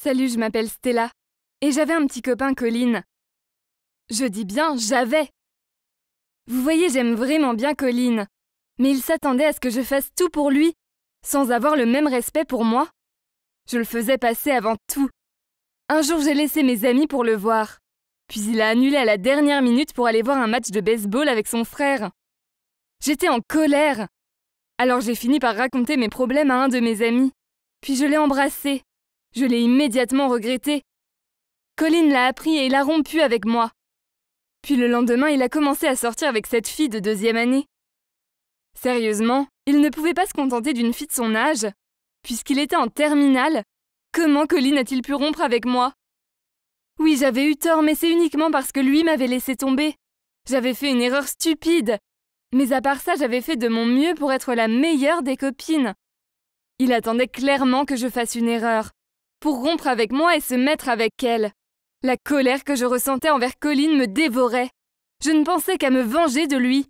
Salut, je m'appelle Stella. Et j'avais un petit copain, Colin. Je dis bien j'avais. Vous voyez, j'aime vraiment bien Colin. Mais il s'attendait à ce que je fasse tout pour lui, sans avoir le même respect pour moi. Je le faisais passer avant tout. Un jour, j'ai laissé mes amis pour le voir. Puis il a annulé à la dernière minute pour aller voir un match de baseball avec son frère. J'étais en colère. Alors j'ai fini par raconter mes problèmes à un de mes amis. Puis je l'ai embrassé. Je l'ai immédiatement regretté. Colin l'a appris et il a rompu avec moi. Puis le lendemain, il a commencé à sortir avec cette fille de 2e année. Sérieusement, il ne pouvait pas se contenter d'une fille de son âge. Puisqu'il était en terminale, comment Colin a-t-il pu rompre avec moi? Oui, j'avais eu tort, mais c'est uniquement parce que lui m'avait laissé tomber. J'avais fait une erreur stupide. Mais à part ça, j'avais fait de mon mieux pour être la meilleure des copines. Il attendait clairement que je fasse une erreur, pour rompre avec moi et se mettre avec elle. La colère que je ressentais envers Colin me dévorait. Je ne pensais qu'à me venger de lui.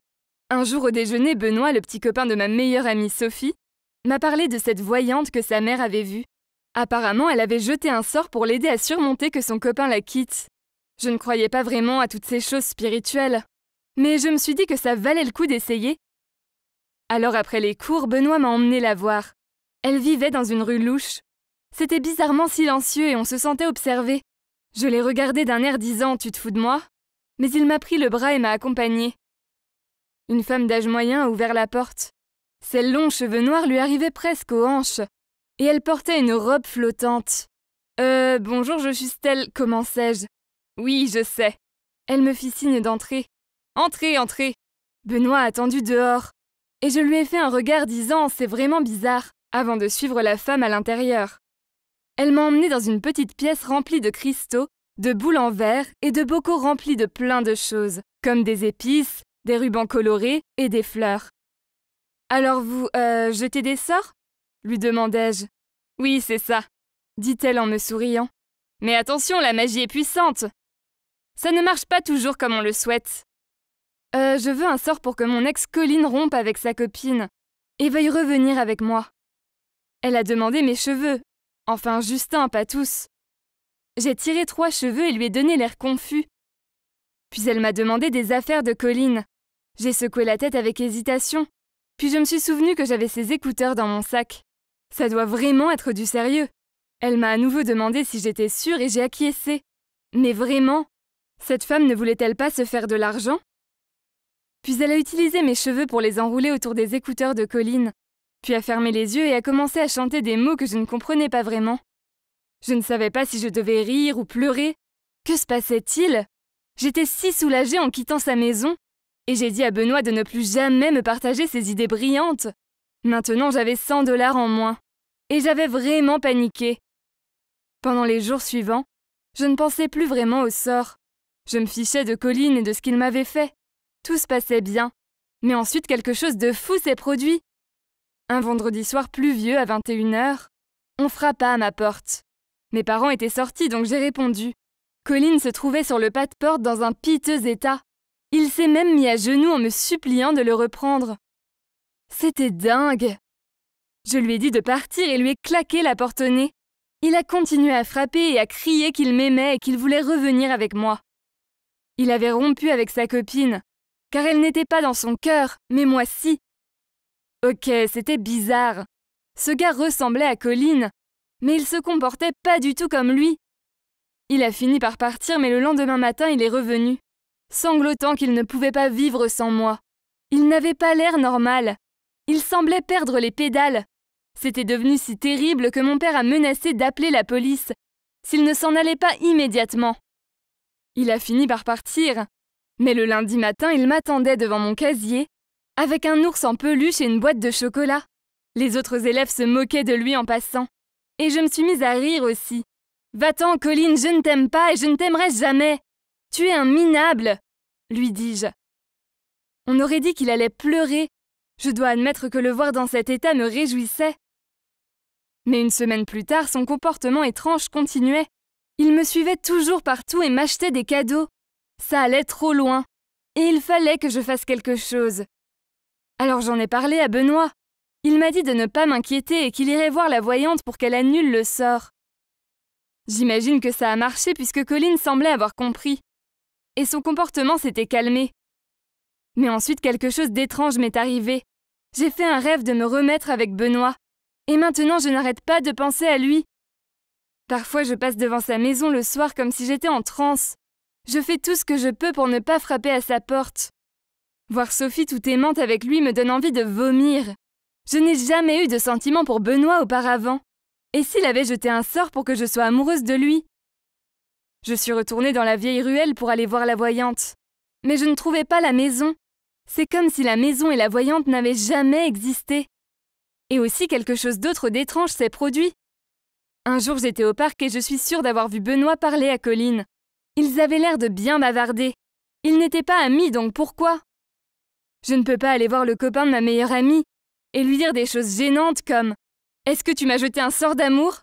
Un jour au déjeuner, Benoît, le petit copain de ma meilleure amie Sophie, m'a parlé de cette voyante que sa mère avait vue. Apparemment, elle avait jeté un sort pour l'aider à surmonter que son copain la quitte. Je ne croyais pas vraiment à toutes ces choses spirituelles. Mais je me suis dit que ça valait le coup d'essayer. Alors après les cours, Benoît m'a emmené la voir. Elle vivait dans une rue louche. C'était bizarrement silencieux et on se sentait observé. Je l'ai regardé d'un air disant « Tu te fous de moi ?» Mais il m'a pris le bras et m'a accompagné. Une femme d'âge moyen a ouvert la porte. Ses longs cheveux noirs lui arrivaient presque aux hanches. Et elle portait une robe flottante. Bonjour, je suis Stella, commençai-je. Oui, je sais. Elle me fit signe d'entrer. Entrez, entrez. Benoît a attendu dehors. Et je lui ai fait un regard disant « C'est vraiment bizarre », avant de suivre la femme à l'intérieur. Elle m'a emmenée dans une petite pièce remplie de cristaux, de boules en verre et de bocaux remplis de plein de choses, comme des épices, des rubans colorés et des fleurs. « Alors vous, jetez des sorts ?» lui demandai-je. « Oui, c'est ça, » dit-elle en me souriant. « Mais attention, la magie est puissante. Ça ne marche pas toujours comme on le souhaite. Je veux un sort pour que mon ex Colin rompe avec sa copine et veuille revenir avec moi. » Elle a demandé mes cheveux. Enfin, Justin, pas tous. J'ai tiré 3 cheveux et lui ai donné l'air confus. Puis elle m'a demandé des affaires de Colin. J'ai secoué la tête avec hésitation. Puis je me suis souvenu que j'avais ses écouteurs dans mon sac. Ça doit vraiment être du sérieux. Elle m'a à nouveau demandé si j'étais sûre et j'ai acquiescé. Mais vraiment, cette femme ne voulait-elle pas se faire de l'argent? Puis elle a utilisé mes cheveux pour les enrouler autour des écouteurs de Colin. Puis a fermé les yeux et a commencé à chanter des mots que je ne comprenais pas vraiment. Je ne savais pas si je devais rire ou pleurer. Que se passait-il? J'étais si soulagée en quittant sa maison. Et j'ai dit à Benoît de ne plus jamais me partager ses idées brillantes. Maintenant, j'avais 100 $ en moins. Et j'avais vraiment paniqué. Pendant les jours suivants, je ne pensais plus vraiment au sort. Je me fichais de Colin et de ce qu'il m'avait fait. Tout se passait bien. Mais ensuite, quelque chose de fou s'est produit. Un vendredi soir pluvieux à 21h, on frappa à ma porte. Mes parents étaient sortis, donc j'ai répondu. Colin se trouvait sur le pas de porte dans un piteux état. Il s'est même mis à genoux en me suppliant de le reprendre. C'était dingue. Je lui ai dit de partir et lui ai claqué la porte au nez. Il a continué à frapper et à crier qu'il m'aimait et qu'il voulait revenir avec moi. Il avait rompu avec sa copine, car elle n'était pas dans son cœur, mais moi si. Ok, c'était bizarre. Ce gars ressemblait à Colin, mais il se comportait pas du tout comme lui. Il a fini par partir, mais le lendemain matin, il est revenu, sanglotant qu'il ne pouvait pas vivre sans moi. Il n'avait pas l'air normal. Il semblait perdre les pédales. C'était devenu si terrible que mon père a menacé d'appeler la police s'il ne s'en allait pas immédiatement. Il a fini par partir, mais le lundi matin, il m'attendait devant mon casier, avec un ours en peluche et une boîte de chocolat. Les autres élèves se moquaient de lui en passant. Et je me suis mise à rire aussi. « Va-t'en, Colin, je ne t'aime pas et je ne t'aimerai jamais. Tu es un minable !» lui dis-je. On aurait dit qu'il allait pleurer. Je dois admettre que le voir dans cet état me réjouissait. Mais une semaine plus tard, son comportement étrange continuait. Il me suivait toujours partout et m'achetait des cadeaux. Ça allait trop loin. Et il fallait que je fasse quelque chose. Alors j'en ai parlé à Benoît. Il m'a dit de ne pas m'inquiéter et qu'il irait voir la voyante pour qu'elle annule le sort. J'imagine que ça a marché puisque Colin semblait avoir compris. Et son comportement s'était calmé. Mais ensuite, quelque chose d'étrange m'est arrivé. J'ai fait un rêve de me remettre avec Benoît. Et maintenant, je n'arrête pas de penser à lui. Parfois, je passe devant sa maison le soir comme si j'étais en transe. Je fais tout ce que je peux pour ne pas frapper à sa porte. Voir Sophie tout aimante avec lui me donne envie de vomir. Je n'ai jamais eu de sentiment pour Benoît auparavant. Et s'il avait jeté un sort pour que je sois amoureuse de lui? Je suis retournée dans la vieille ruelle pour aller voir la voyante. Mais je ne trouvais pas la maison. C'est comme si la maison et la voyante n'avaient jamais existé. Et aussi quelque chose d'autre d'étrange s'est produit. Un jour j'étais au parc et je suis sûre d'avoir vu Benoît parler à Colin. Ils avaient l'air de bien bavarder. Ils n'étaient pas amis, donc pourquoi? Je ne peux pas aller voir le copain de ma meilleure amie et lui dire des choses gênantes comme « Est-ce que tu m'as jeté un sort d'amour ?»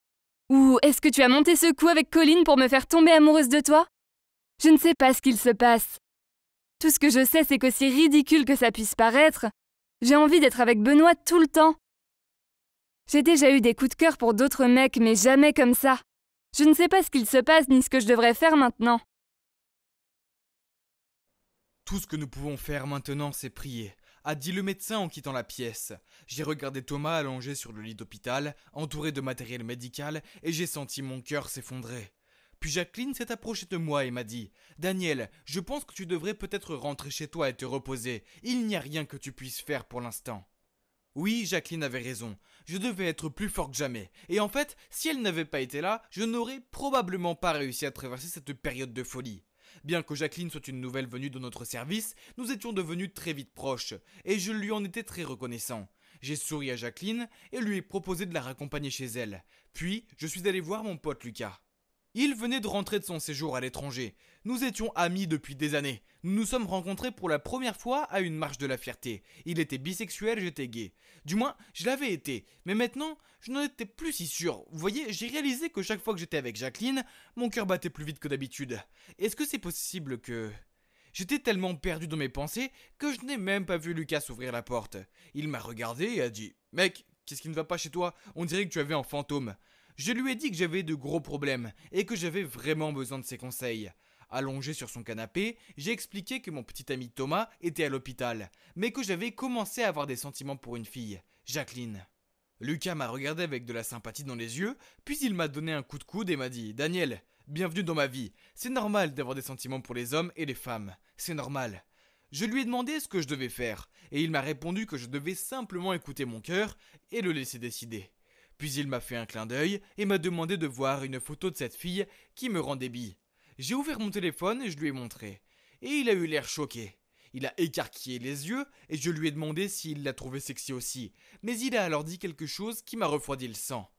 ou « Est-ce que tu as monté ce coup avec Colin pour me faire tomber amoureuse de toi ?» Je ne sais pas ce qu'il se passe. Tout ce que je sais, c'est qu'aussi ridicule que ça puisse paraître, j'ai envie d'être avec Benoît tout le temps. J'ai déjà eu des coups de cœur pour d'autres mecs, mais jamais comme ça. Je ne sais pas ce qu'il se passe ni ce que je devrais faire maintenant. Tout ce que nous pouvons faire maintenant, c'est prier, a dit le médecin en quittant la pièce. J'ai regardé Thomas allongé sur le lit d'hôpital, entouré de matériel médical, et j'ai senti mon cœur s'effondrer. Puis Jacqueline s'est approchée de moi et m'a dit « Daniel, je pense que tu devrais peut-être rentrer chez toi et te reposer. Il n'y a rien que tu puisses faire pour l'instant. » Oui, Jacqueline avait raison. Je devais être plus fort que jamais. Et en fait, si elle n'avait pas été là, je n'aurais probablement pas réussi à traverser cette période de folie. Bien que Jacqueline soit une nouvelle venue dans notre service, nous étions devenus très vite proches, et je lui en étais très reconnaissant. J'ai souri à Jacqueline et lui ai proposé de la raccompagner chez elle. Puis, je suis allé voir mon pote Lucas. Il venait de rentrer de son séjour à l'étranger. Nous étions amis depuis des années. Nous nous sommes rencontrés pour la première fois à une marche de la fierté. Il était bisexuel, j'étais gay. Du moins, je l'avais été. Mais maintenant, je n'en étais plus si sûr. Vous voyez, j'ai réalisé que chaque fois que j'étais avec Jacqueline, mon cœur battait plus vite que d'habitude. Est-ce que c'est possible que... J'étais tellement perdu dans mes pensées que je n'ai même pas vu Lucas ouvrir la porte. Il m'a regardé et a dit « Mec, qu'est-ce qui ne va pas chez toi? On dirait que tu avais un fantôme. » Je lui ai dit que j'avais de gros problèmes et que j'avais vraiment besoin de ses conseils. Allongé sur son canapé, j'ai expliqué que mon petit ami Thomas était à l'hôpital, mais que j'avais commencé à avoir des sentiments pour une fille, Jacqueline. Lucas m'a regardé avec de la sympathie dans les yeux, puis il m'a donné un coup de coude et m'a dit « Daniel, bienvenue dans ma vie. C'est normal d'avoir des sentiments pour les hommes et les femmes. C'est normal. » Je lui ai demandé ce que je devais faire, et il m'a répondu que je devais simplement écouter mon cœur et le laisser décider. Puis il m'a fait un clin d'œil et m'a demandé de voir une photo de cette fille qui me rendait bi. J'ai ouvert mon téléphone et je lui ai montré. Et il a eu l'air choqué. Il a écarquillé les yeux et je lui ai demandé s'il la trouvait sexy aussi. Mais il a alors dit quelque chose qui m'a refroidi le sang.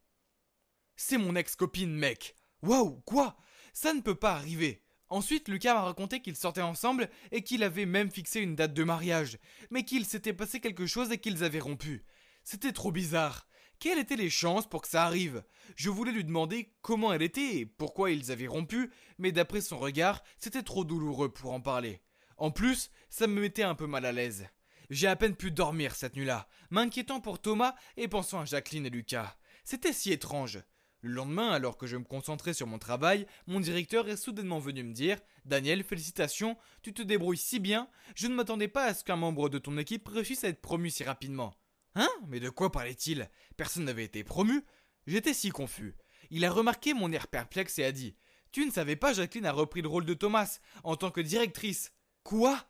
C'est mon ex-copine, mec. Waouh, quoi? Ça ne peut pas arriver. Ensuite, Lucas m'a raconté qu'ils sortaient ensemble et qu'il avait même fixé une date de mariage, mais qu'il s'était passé quelque chose et qu'ils avaient rompu. C'était trop bizarre. Quelles étaient les chances pour que ça arrive? Je voulais lui demander comment elle était et pourquoi ils avaient rompu, mais d'après son regard, c'était trop douloureux pour en parler. En plus, ça me mettait un peu mal à l'aise. J'ai à peine pu dormir cette nuit-là, m'inquiétant pour Thomas et pensant à Jacqueline et Lucas. C'était si étrange. Le lendemain, alors que je me concentrais sur mon travail, mon directeur est soudainement venu me dire « Daniel, félicitations, tu te débrouilles si bien, je ne m'attendais pas à ce qu'un membre de ton équipe réussisse à être promu si rapidement. » Hein? Mais de quoi parlait-il? Personne n'avait été promu? J'étais si confus. Il a remarqué mon air perplexe et a dit « Tu ne savais pas, Jacqueline a repris le rôle de Thomas, en tant que directrice. » Quoi?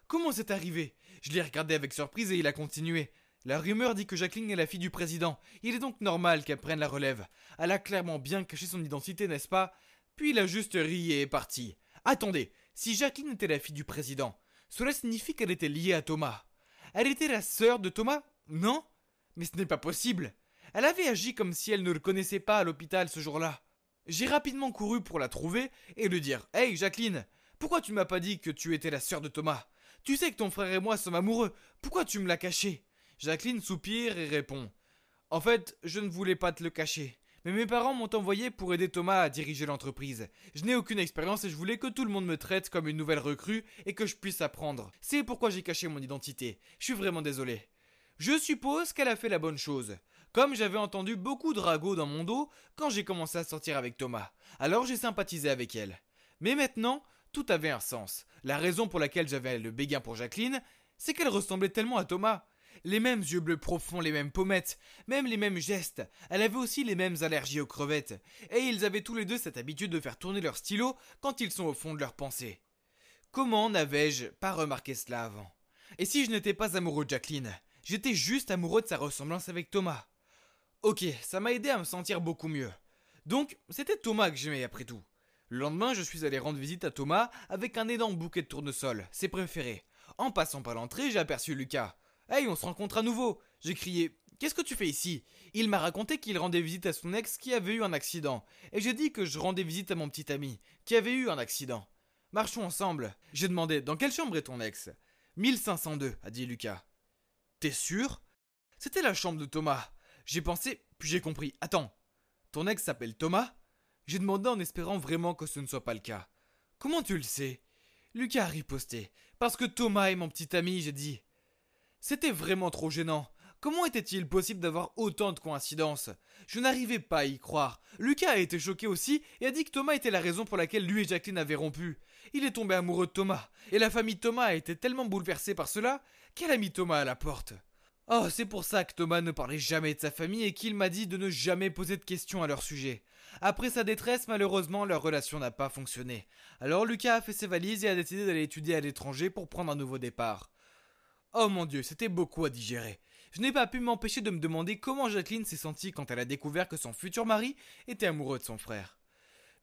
Comment c'est arrivé? Je l'ai regardé avec surprise et il a continué. La rumeur dit que Jacqueline est la fille du président. Il est donc normal qu'elle prenne la relève. Elle a clairement bien caché son identité, n'est-ce pas? Puis il a juste ri et est parti. Attendez, si Jacqueline était la fille du président, cela signifie qu'elle était liée à Thomas. Elle était la sœur de Thomas? Non? Mais ce n'est pas possible. Elle avait agi comme si elle ne le connaissait pas à l'hôpital ce jour-là. J'ai rapidement couru pour la trouver et lui dire « Hey Jacqueline, pourquoi tu ne m'as pas dit que tu étais la sœur de Thomas? Tu sais que ton frère et moi sommes amoureux, pourquoi tu me l'as caché ?» Jacqueline soupire et répond « En fait, je ne voulais pas te le cacher. Mais mes parents m'ont envoyé pour aider Thomas à diriger l'entreprise. Je n'ai aucune expérience et je voulais que tout le monde me traite comme une nouvelle recrue et que je puisse apprendre. C'est pourquoi j'ai caché mon identité. Je suis vraiment désolé. Je suppose qu'elle a fait la bonne chose. Comme j'avais entendu beaucoup de ragots dans mon dos quand j'ai commencé à sortir avec Thomas, alors j'ai sympathisé avec elle. Mais maintenant, tout avait un sens. La raison pour laquelle j'avais le béguin pour Jacqueline, c'est qu'elle ressemblait tellement à Thomas. Les mêmes yeux bleus profonds, les mêmes pommettes, même les mêmes gestes. Elle avait aussi les mêmes allergies aux crevettes. Et ils avaient tous les deux cette habitude de faire tourner leur stylo quand ils sont au fond de leurs pensées. Comment n'avais-je pas remarqué cela avant? Et si je n'étais pas amoureux de Jacqueline? J'étais juste amoureux de sa ressemblance avec Thomas. Ok, ça m'a aidé à me sentir beaucoup mieux. Donc, c'était Thomas que j'aimais après tout. Le lendemain, je suis allé rendre visite à Thomas avec un énorme bouquet de tournesol, ses préférés. En passant par l'entrée, j'ai aperçu Lucas. Hey, on se rencontre à nouveau! J'ai crié. Qu'est-ce que tu fais ici? Il m'a raconté qu'il rendait visite à son ex qui avait eu un accident. Et j'ai dit que je rendais visite à mon petit ami, qui avait eu un accident. Marchons ensemble. J'ai demandé, dans quelle chambre est ton ex? 1502, a dit Lucas. T'es sûr? C'était la chambre de Thomas. J'ai pensé, puis j'ai compris. Attends, ton ex s'appelle Thomas? J'ai demandé en espérant vraiment que ce ne soit pas le cas. Comment tu le sais? Lucas a riposté. Parce que Thomas est mon petit ami, j'ai dit. C'était vraiment trop gênant. Comment était-il possible d'avoir autant de coïncidences? Je n'arrivais pas à y croire. Lucas a été choqué aussi et a dit que Thomas était la raison pour laquelle lui et Jacqueline avaient rompu. Il est tombé amoureux de Thomas, et la famille Thomas a été tellement bouleversée par cela qu'elle a mis Thomas à la porte. Oh, c'est pour ça que Thomas ne parlait jamais de sa famille et qu'il m'a dit de ne jamais poser de questions à leur sujet. Après sa détresse, malheureusement, leur relation n'a pas fonctionné. Alors Lucas a fait ses valises et a décidé d'aller étudier à l'étranger pour prendre un nouveau départ. Oh mon Dieu, c'était beaucoup à digérer. Je n'ai pas pu m'empêcher de me demander comment Jacqueline s'est sentie quand elle a découvert que son futur mari était amoureux de son frère.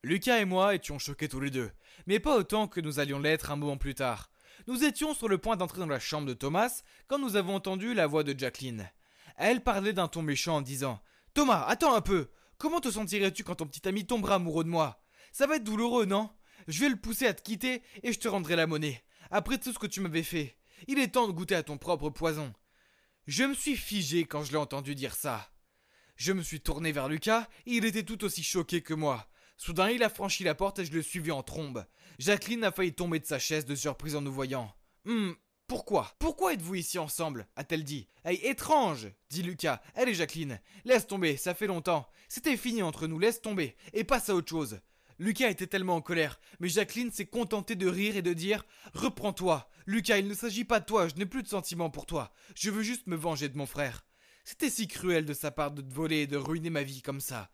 Lucas et moi étions choqués tous les deux, mais pas autant que nous allions l'être un moment plus tard. Nous étions sur le point d'entrer dans la chambre de Thomas quand nous avons entendu la voix de Jacqueline. Elle parlait d'un ton méchant en disant « Thomas, attends un peu! Comment te sentirais-tu quand ton petit ami tombera amoureux de moi? Ça va être douloureux, non? Je vais le pousser à te quitter et je te rendrai la monnaie. Après tout ce que tu m'avais fait, il est temps de goûter à ton propre poison. » Je me suis figé quand je l'ai entendu dire ça. Je me suis tourné vers Lucas et il était tout aussi choqué que moi. Soudain, il a franchi la porte et je le suivis en trombe. Jacqueline a failli tomber de sa chaise de surprise en nous voyant. Pourquoi? Pourquoi êtes-vous ici ensemble? A-t-elle dit. Hey, étrange! Dit Lucas. Allez, Jacqueline, laisse tomber, ça fait longtemps. C'était fini entre nous, laisse tomber, et passe à autre chose. Lucas était tellement en colère, mais Jacqueline s'est contentée de rire et de dire « Reprends-toi, Lucas, il ne s'agit pas de toi, je n'ai plus de sentiments pour toi, je veux juste me venger de mon frère. » C'était si cruel de sa part de te voler et de ruiner ma vie comme ça.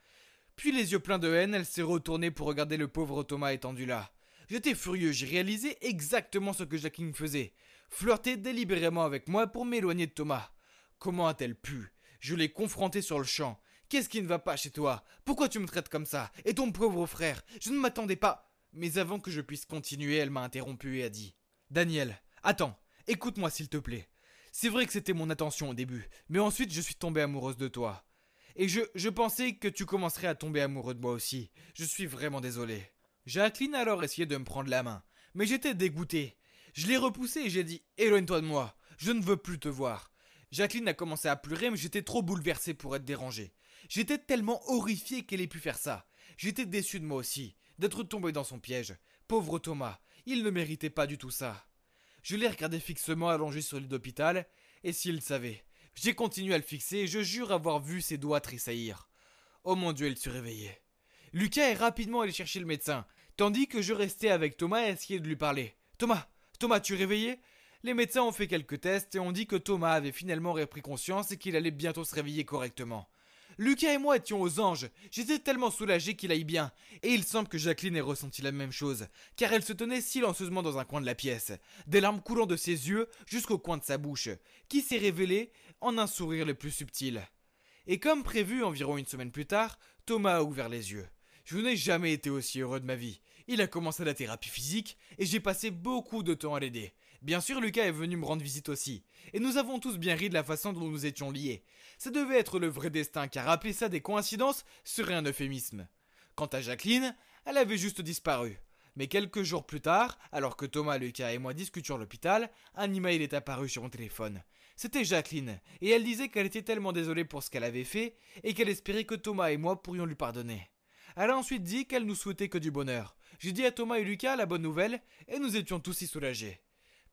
Puis les yeux pleins de haine, elle s'est retournée pour regarder le pauvre Thomas étendu là. J'étais furieux, j'ai réalisé exactement ce que Jacqueline faisait. Flirter délibérément avec moi pour m'éloigner de Thomas. Comment a-t-elle pu? Je l'ai confrontée sur le champ. Qu'est-ce qui ne va pas chez toi? Pourquoi tu me traites comme ça? Et ton pauvre frère? Je ne m'attendais pas. Mais avant que je puisse continuer, elle m'a interrompu et a dit « Daniel, attends, écoute-moi s'il te plaît. C'est vrai que c'était mon intention au début, mais ensuite je suis tombée amoureuse de toi. Et je pensais que tu commencerais à tomber amoureux de moi aussi. Je suis vraiment désolé. » Jacqueline a alors essayé de me prendre la main, mais j'étais dégoûté. Je l'ai repoussé et j'ai dit « Éloigne-toi de moi, je ne veux plus te voir. » Jacqueline a commencé à pleurer, mais j'étais trop bouleversé pour être dérangé. J'étais tellement horrifié qu'elle ait pu faire ça. J'étais déçu de moi aussi, d'être tombé dans son piège. Pauvre Thomas, il ne méritait pas du tout ça. Je l'ai regardé fixement allongé sur le lit d'hôpital, et s'il savait. J'ai continué à le fixer et je jure avoir vu ses doigts tressaillir. Oh mon Dieu, il se réveillait. Lucas est rapidement allé chercher le médecin, tandis que je restais avec Thomas et essayais de lui parler. Thomas, tu es réveillé? Les médecins ont fait quelques tests et ont dit que Thomas avait finalement repris conscience et qu'il allait bientôt se réveiller correctement. Lucas et moi étions aux anges, j'étais tellement soulagé qu'il aille bien, et il semble que Jacqueline ait ressenti la même chose, car elle se tenait silencieusement dans un coin de la pièce, des larmes coulant de ses yeux jusqu'au coin de sa bouche, qui s'est révélée en un sourire le plus subtil. Et comme prévu environ une semaine plus tard, Thomas a ouvert les yeux. Je n'ai jamais été aussi heureux de ma vie. Il a commencé la thérapie physique et j'ai passé beaucoup de temps à l'aider. Bien sûr, Lucas est venu me rendre visite aussi. Et nous avons tous bien ri de la façon dont nous étions liés. Ça devait être le vrai destin, car appeler ça des coïncidences serait un euphémisme. Quant à Jacqueline, elle avait juste disparu. Mais quelques jours plus tard, alors que Thomas, Lucas et moi discutions à l'hôpital, un email est apparu sur mon téléphone. C'était Jacqueline, et elle disait qu'elle était tellement désolée pour ce qu'elle avait fait, et qu'elle espérait que Thomas et moi pourrions lui pardonner. Elle a ensuite dit qu'elle nous souhaitait que du bonheur. J'ai dit à Thomas et Lucas la bonne nouvelle, et nous étions tous si soulagés.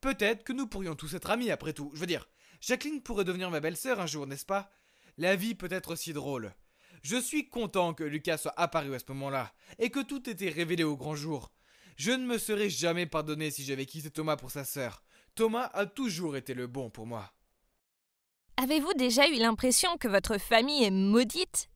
Peut-être que nous pourrions tous être amis après tout. Je veux dire, Jacqueline pourrait devenir ma belle-sœur un jour, n'est-ce pas? La vie peut être si drôle. Je suis content que Lucas soit apparu à ce moment-là, et que tout était révélé au grand jour. Je ne me serais jamais pardonné si j'avais quitté Thomas pour sa sœur. Thomas a toujours été le bon pour moi. Avez-vous déjà eu l'impression que votre famille est maudite?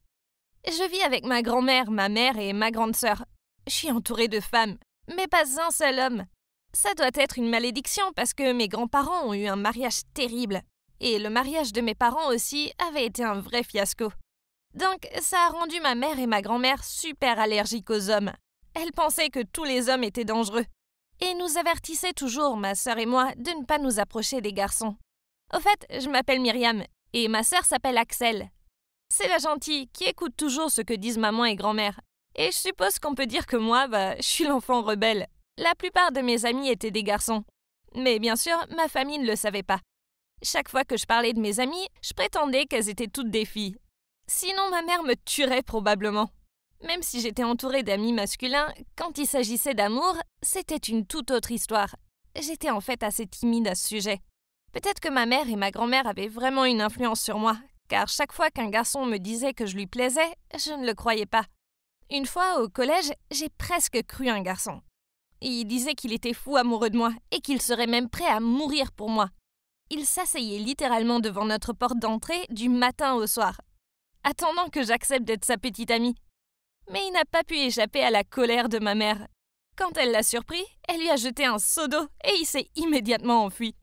Je vis avec ma grand-mère, ma mère et ma grande sœur. Je suis entourée de femmes, mais pas un seul homme. Ça doit être une malédiction parce que mes grands-parents ont eu un mariage terrible. Et le mariage de mes parents aussi avait été un vrai fiasco. Donc ça a rendu ma mère et ma grand-mère super allergiques aux hommes. Elles pensaient que tous les hommes étaient dangereux. Et nous avertissaient toujours, ma sœur et moi, de ne pas nous approcher des garçons. Au fait, je m'appelle Myriam et ma sœur s'appelle Axel. C'est la gentille qui écoute toujours ce que disent maman et grand-mère. Et je suppose qu'on peut dire que moi, je suis l'enfant rebelle. La plupart de mes amis étaient des garçons. Mais bien sûr, ma famille ne le savait pas. Chaque fois que je parlais de mes amies, je prétendais qu'elles étaient toutes des filles. Sinon, ma mère me tuerait probablement. Même si j'étais entourée d'amis masculins, quand il s'agissait d'amour, c'était une toute autre histoire. J'étais en fait assez timide à ce sujet. Peut-être que ma mère et ma grand-mère avaient vraiment une influence sur moi, car chaque fois qu'un garçon me disait que je lui plaisais, je ne le croyais pas. Une fois, au collège, j'ai presque cru un garçon. Il disait qu'il était fou amoureux de moi et qu'il serait même prêt à mourir pour moi. Il s'asseyait littéralement devant notre porte d'entrée du matin au soir, attendant que j'accepte d'être sa petite amie. Mais il n'a pas pu échapper à la colère de ma mère. Quand elle l'a surpris, elle lui a jeté un seau d'eau et il s'est immédiatement enfui.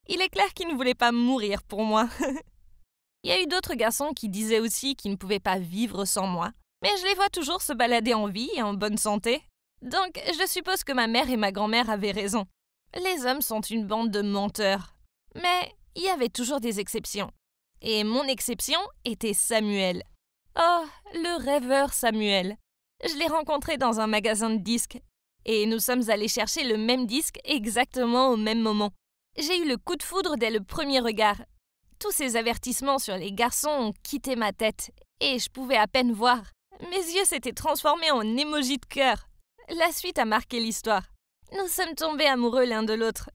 Il est clair qu'il ne voulait pas mourir pour moi. Il y a eu d'autres garçons qui disaient aussi qu'ils ne pouvaient pas vivre sans moi. Mais je les vois toujours se balader en vie et en bonne santé. Donc je suppose que ma mère et ma grand-mère avaient raison. Les hommes sont une bande de menteurs. Mais il y avait toujours des exceptions. Et mon exception était Samuel. Oh, le rêveur Samuel. Je l'ai rencontré dans un magasin de disques. Et nous sommes allés chercher le même disque exactement au même moment. J'ai eu le coup de foudre dès le premier regard. Tous ces avertissements sur les garçons ont quitté ma tête. Et je pouvais à peine voir. Mes yeux s'étaient transformés en émojis de cœur. La suite a marqué l'histoire. Nous sommes tombés amoureux l'un de l'autre.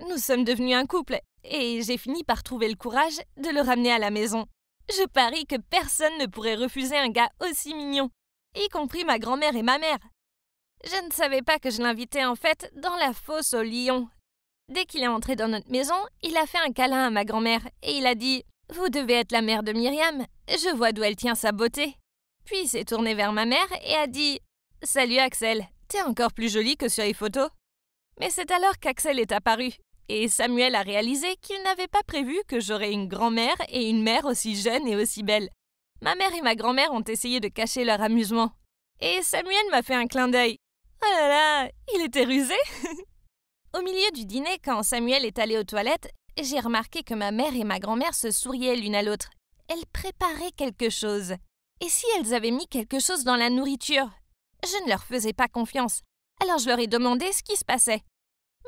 Nous sommes devenus un couple. Et j'ai fini par trouver le courage de le ramener à la maison. Je parie que personne ne pourrait refuser un gars aussi mignon, y compris ma grand-mère et ma mère. Je ne savais pas que je l'invitais en fait dans la fosse au lion. Dès qu'il est entré dans notre maison, il a fait un câlin à ma grand-mère et il a dit « Vous devez être la mère de Myriam, je vois d'où elle tient sa beauté. » Puis il s'est tourné vers ma mère et a dit « Salut Axel, t'es encore plus jolie que sur les photos. » Mais c'est alors qu'Axel est apparu. Et Samuel a réalisé qu'il n'avait pas prévu que j'aurais une grand-mère et une mère aussi jeunes et aussi belles. Ma mère et ma grand-mère ont essayé de cacher leur amusement. Et Samuel m'a fait un clin d'œil. Oh là là, il était rusé. Au milieu du dîner, quand Samuel est allé aux toilettes, j'ai remarqué que ma mère et ma grand-mère se souriaient l'une à l'autre. Elles préparaient quelque chose. Et si elles avaient mis quelque chose dans la nourriture? Je ne leur faisais pas confiance. Alors je leur ai demandé ce qui se passait.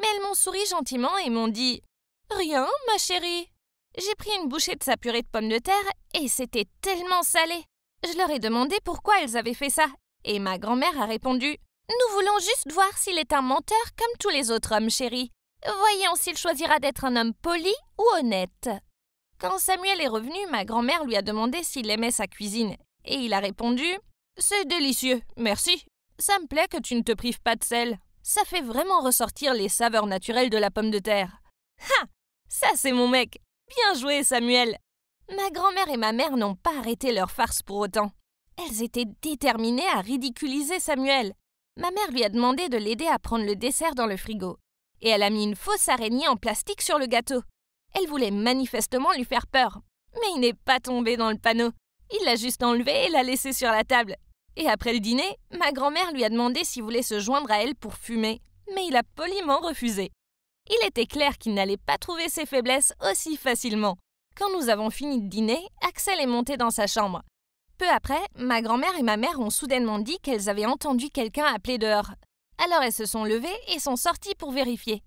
Mais elles m'ont souri gentiment et m'ont dit « Rien, ma chérie ». J'ai pris une bouchée de sa purée de pommes de terre et c'était tellement salé. Je leur ai demandé pourquoi elles avaient fait ça. Et ma grand-mère a répondu « Nous voulons juste voir s'il est un menteur comme tous les autres hommes, chérie. Voyons s'il choisira d'être un homme poli ou honnête. » Quand Samuel est revenu, ma grand-mère lui a demandé s'il aimait sa cuisine. Et il a répondu « C'est délicieux, merci. Ça me plaît que tu ne te prives pas de sel. Ça fait vraiment ressortir les saveurs naturelles de la pomme de terre. » Ha! Ça c'est mon mec. Bien joué, Samuel. Ma grand-mère et ma mère n'ont pas arrêté leur farce pour autant. Elles étaient déterminées à ridiculiser Samuel. Ma mère lui a demandé de l'aider à prendre le dessert dans le frigo. Et elle a mis une fausse araignée en plastique sur le gâteau. Elle voulait manifestement lui faire peur. Mais il n'est pas tombé dans le panneau. Il l'a juste enlevé et l'a laissé sur la table. Et après le dîner, ma grand-mère lui a demandé s'il voulait se joindre à elle pour fumer. Mais il a poliment refusé. Il était clair qu'il n'allait pas trouver ses faiblesses aussi facilement. Quand nous avons fini de dîner, Axel est monté dans sa chambre. Peu après, ma grand-mère et ma mère ont soudainement dit qu'elles avaient entendu quelqu'un appeler dehors. Alors elles se sont levées et sont sorties pour vérifier.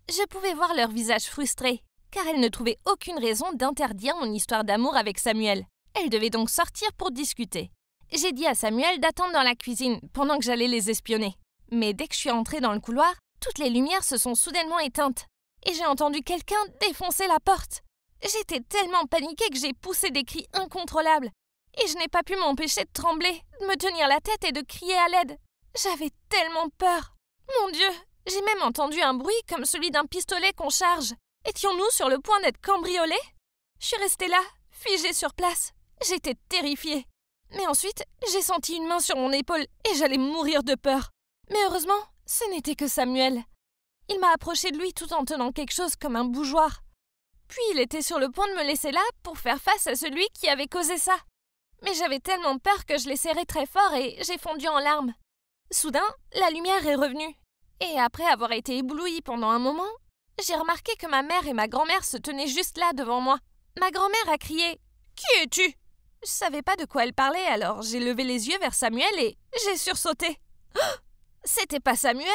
Je pouvais voir leur visage frustré, car elles ne trouvaient aucune raison d'interdire mon histoire d'amour avec Samuel. Elles devaient donc sortir pour discuter. J'ai dit à Samuel d'attendre dans la cuisine pendant que j'allais les espionner. Mais dès que je suis entrée dans le couloir, toutes les lumières se sont soudainement éteintes. Et j'ai entendu quelqu'un défoncer la porte. J'étais tellement paniquée que j'ai poussé des cris incontrôlables. Et je n'ai pas pu m'empêcher de trembler, de me tenir la tête et de crier à l'aide. J'avais tellement peur. Mon Dieu, j'ai même entendu un bruit comme celui d'un pistolet qu'on charge. Étions-nous sur le point d'être cambriolés? Je suis restée là, figée sur place. J'étais terrifiée. Mais ensuite, j'ai senti une main sur mon épaule et j'allais mourir de peur. Mais heureusement, ce n'était que Samuel. Il m'a approché de lui tout en tenant quelque chose comme un bougeoir. Puis il était sur le point de me laisser là pour faire face à celui qui avait causé ça. Mais j'avais tellement peur que je l'ai serré très fort et j'ai fondu en larmes. Soudain, la lumière est revenue. Et après avoir été éblouie pendant un moment, j'ai remarqué que ma mère et ma grand-mère se tenaient juste là devant moi. Ma grand-mère a crié « Qui es-tu » Je savais pas de quoi elle parlait, alors j'ai levé les yeux vers Samuel et j'ai sursauté. Oh, c'était pas Samuel,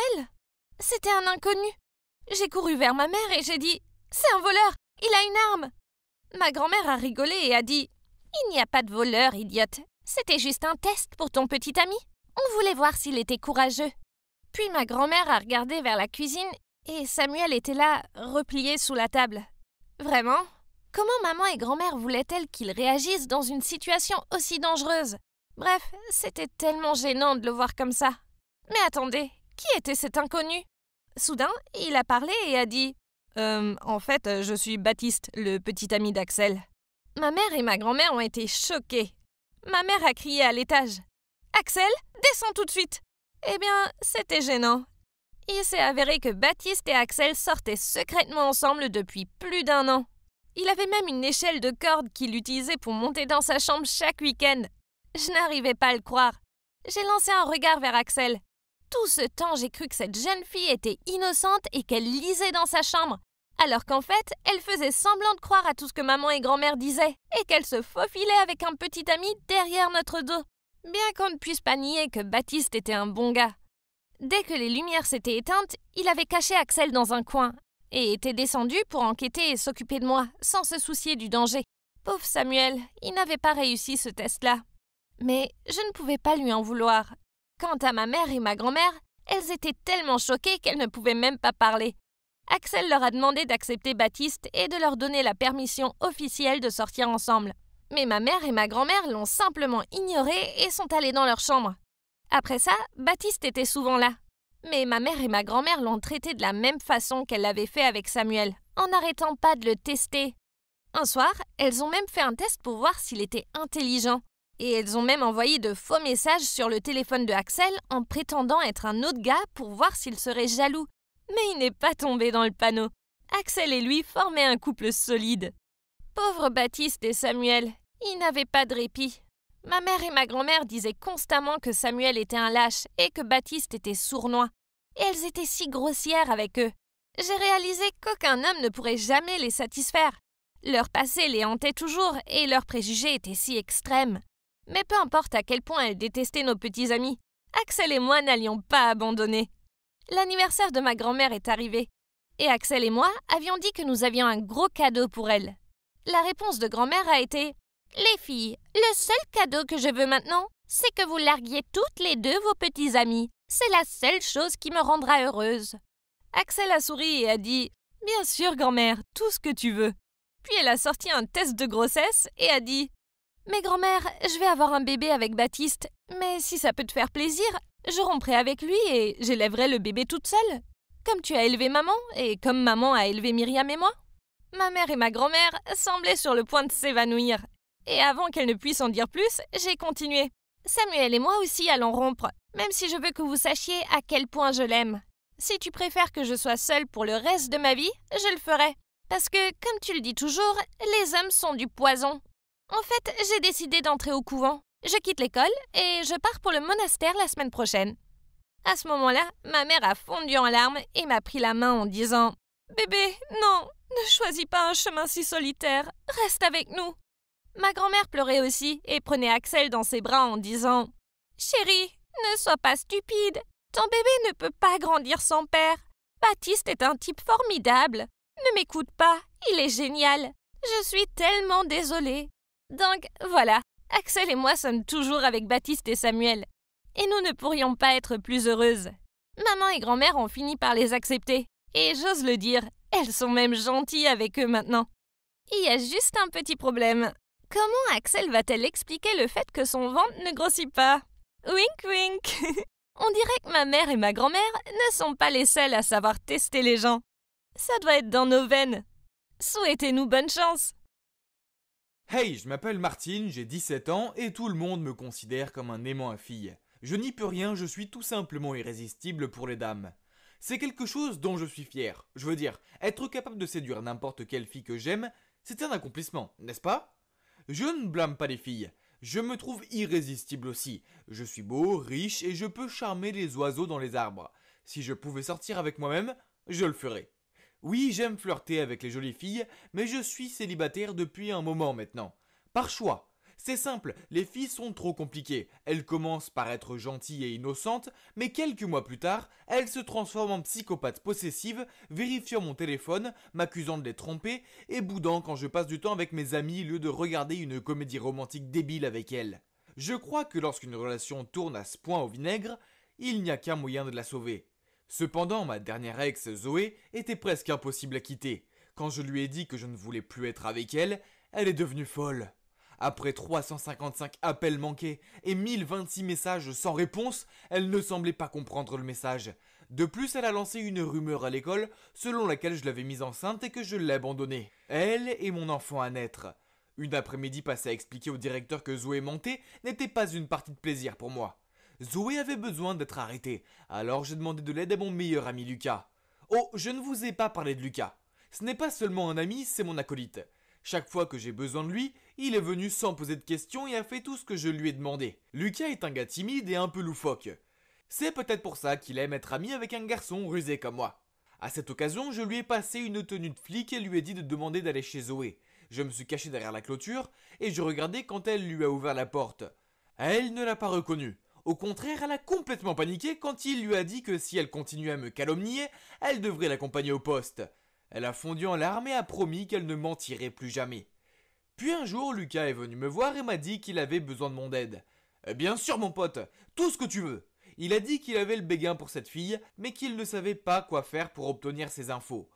c'était un inconnu. J'ai couru vers ma mère et j'ai dit « C'est un voleur, il a une arme !» Ma grand-mère a rigolé et a dit « Il n'y a pas de voleur, idiote. C'était juste un test pour ton petit ami. On voulait voir s'il était courageux. » Puis ma grand-mère a regardé vers la cuisine et Samuel était là, replié sous la table. Vraiment ? Comment maman et grand-mère voulaient-elles qu'il réagisse dans une situation aussi dangereuse? Bref, c'était tellement gênant de le voir comme ça. Mais attendez, qui était cet inconnu? Soudain, il a parlé et a dit « En fait, je suis Baptiste, le petit ami d'Axel. » Ma mère et ma grand-mère ont été choquées. Ma mère a crié à l'étage « Axel, descends tout de suite !» Eh bien, c'était gênant. Il s'est avéré que Baptiste et Axel sortaient secrètement ensemble depuis plus d'1 an. Il avait même une échelle de corde qu'il utilisait pour monter dans sa chambre chaque week-end. Je n'arrivais pas à le croire. J'ai lancé un regard vers Axel. Tout ce temps, j'ai cru que cette jeune fille était innocente et qu'elle lisait dans sa chambre, alors qu'en fait, elle faisait semblant de croire à tout ce que maman et grand-mère disaient et qu'elle se faufilait avec un petit ami derrière notre dos. Bien qu'on ne puisse pas nier que Baptiste était un bon gars. Dès que les lumières s'étaient éteintes, il avait caché Axel dans un coin et était descendu pour enquêter et s'occuper de moi, sans se soucier du danger. Pauvre Samuel, il n'avait pas réussi ce test-là. Mais je ne pouvais pas lui en vouloir. Quant à ma mère et ma grand-mère, elles étaient tellement choquées qu'elles ne pouvaient même pas parler. Axel leur a demandé d'accepter Baptiste et de leur donner la permission officielle de sortir ensemble. Mais ma mère et ma grand-mère l'ont simplement ignoré et sont allées dans leur chambre. Après ça, Baptiste était souvent là. Mais ma mère et ma grand-mère l'ont traité de la même façon qu'elle l'avait fait avec Samuel, en n'arrêtant pas de le tester. Un soir, elles ont même fait un test pour voir s'il était intelligent. Et elles ont même envoyé de faux messages sur le téléphone de Axel en prétendant être un autre gars pour voir s'il serait jaloux. Mais il n'est pas tombé dans le panneau. Axel et lui formaient un couple solide. Pauvre Baptiste et Samuel, ils n'avaient pas de répit. Ma mère et ma grand-mère disaient constamment que Samuel était un lâche et que Baptiste était sournois. Et elles étaient si grossières avec eux. J'ai réalisé qu'aucun homme ne pourrait jamais les satisfaire. Leur passé les hantait toujours et leurs préjugés étaient si extrêmes. Mais peu importe à quel point elles détestaient nos petits amis, Axel et moi n'allions pas abandonner. L'anniversaire de ma grand-mère est arrivé. Et Axel et moi avions dit que nous avions un gros cadeau pour elle. La réponse de grand-mère a été « Les filles, le seul cadeau que je veux maintenant, c'est que vous larguiez toutes les deux vos petits amis. C'est la seule chose qui me rendra heureuse. » Axel a souri et a dit « Bien sûr, grand-mère, tout ce que tu veux. » Puis elle a sorti un test de grossesse et a dit « Mais grand-mère, je vais avoir un bébé avec Baptiste, mais si ça peut te faire plaisir, je romprai avec lui et j'élèverai le bébé toute seule, comme tu as élevé maman et comme maman a élevé Myriam et moi. » Ma mère et ma grand-mère semblaient sur le point de s'évanouir. Et avant qu'elles ne puissent en dire plus, j'ai continué. « Samuel et moi aussi allons rompre, même si je veux que vous sachiez à quel point je l'aime. Si tu préfères que je sois seule pour le reste de ma vie, je le ferai. Parce que, comme tu le dis toujours, les hommes sont du poison. En fait, j'ai décidé d'entrer au couvent. Je quitte l'école et je pars pour le monastère la semaine prochaine. » À ce moment-là, ma mère a fondu en larmes et m'a pris la main en disant « Bébé, non, ne choisis pas un chemin si solitaire, reste avec nous. » Ma grand-mère pleurait aussi et prenait Axel dans ses bras en disant « Chérie, ne sois pas stupide. Ton bébé ne peut pas grandir sans père. Baptiste est un type formidable. Ne m'écoute pas, il est génial. Je suis tellement désolée. » Donc voilà, Axel et moi sommes toujours avec Baptiste et Samuel. Et nous ne pourrions pas être plus heureuses. Maman et grand-mère ont fini par les accepter. Et j'ose le dire, elles sont même gentilles avec eux maintenant. Il y a juste un petit problème. Comment Axel va-t-elle expliquer le fait que son ventre ne grossit pas? Wink wink. On dirait que ma mère et ma grand-mère ne sont pas les seules à savoir tester les gens. Ça doit être dans nos veines. Souhaitez-nous bonne chance. Hey, je m'appelle Martine, j'ai 17 ans et tout le monde me considère comme un aimant à filles. Je n'y peux rien, je suis tout simplement irrésistible pour les dames. C'est quelque chose dont je suis fier. Je veux dire, être capable de séduire n'importe quelle fille que j'aime, c'est un accomplissement, n'est-ce pas? Je ne blâme pas les filles. Je me trouve irrésistible aussi. Je suis beau, riche et je peux charmer les oiseaux dans les arbres. Si je pouvais sortir avec moi-même, je le ferais. Oui, j'aime flirter avec les jolies filles, mais je suis célibataire depuis un moment maintenant. Par choix. C'est simple, les filles sont trop compliquées. Elles commencent par être gentilles et innocentes, mais quelques mois plus tard, elles se transforment en psychopathes possessives, vérifiant mon téléphone, m'accusant de les tromper et boudant quand je passe du temps avec mes amis au lieu de regarder une comédie romantique débile avec elles. Je crois que lorsqu'une relation tourne à ce point au vinaigre, il n'y a qu'un moyen de la sauver. Cependant, ma dernière ex, Zoé, était presque impossible à quitter. Quand je lui ai dit que je ne voulais plus être avec elle, elle est devenue folle. Après 355 appels manqués et 1026 messages sans réponse, elle ne semblait pas comprendre le message. De plus, elle a lancé une rumeur à l'école selon laquelle je l'avais mise enceinte et que je l'ai abandonnée. Elle et mon enfant à naître. Une après-midi passée à expliquer au directeur que Zoé mentait n'était pas une partie de plaisir pour moi. Zoé avait besoin d'être arrêtée, alors j'ai demandé de l'aide à mon meilleur ami Lucas. Oh, je ne vous ai pas parlé de Lucas. Ce n'est pas seulement un ami, c'est mon acolyte. Chaque fois que j'ai besoin de lui, il est venu sans poser de questions et a fait tout ce que je lui ai demandé. Lucas est un gars timide et un peu loufoque. C'est peut-être pour ça qu'il aime être ami avec un garçon rusé comme moi. À cette occasion, je lui ai passé une tenue de flic et lui ai dit de demander d'aller chez Zoé. Je me suis caché derrière la clôture et je regardais quand elle lui a ouvert la porte. Elle ne l'a pas reconnu. Au contraire, elle a complètement paniqué quand il lui a dit que si elle continuait à me calomnier, elle devrait l'accompagner au poste. Elle a fondu en larmes et a promis qu'elle ne mentirait plus jamais. Puis un jour, Lucas est venu me voir et m'a dit qu'il avait besoin de mon aide. Bien sûr, mon pote, tout ce que tu veux. Il a dit qu'il avait le béguin pour cette fille, mais qu'il ne savait pas quoi faire pour obtenir ces infos.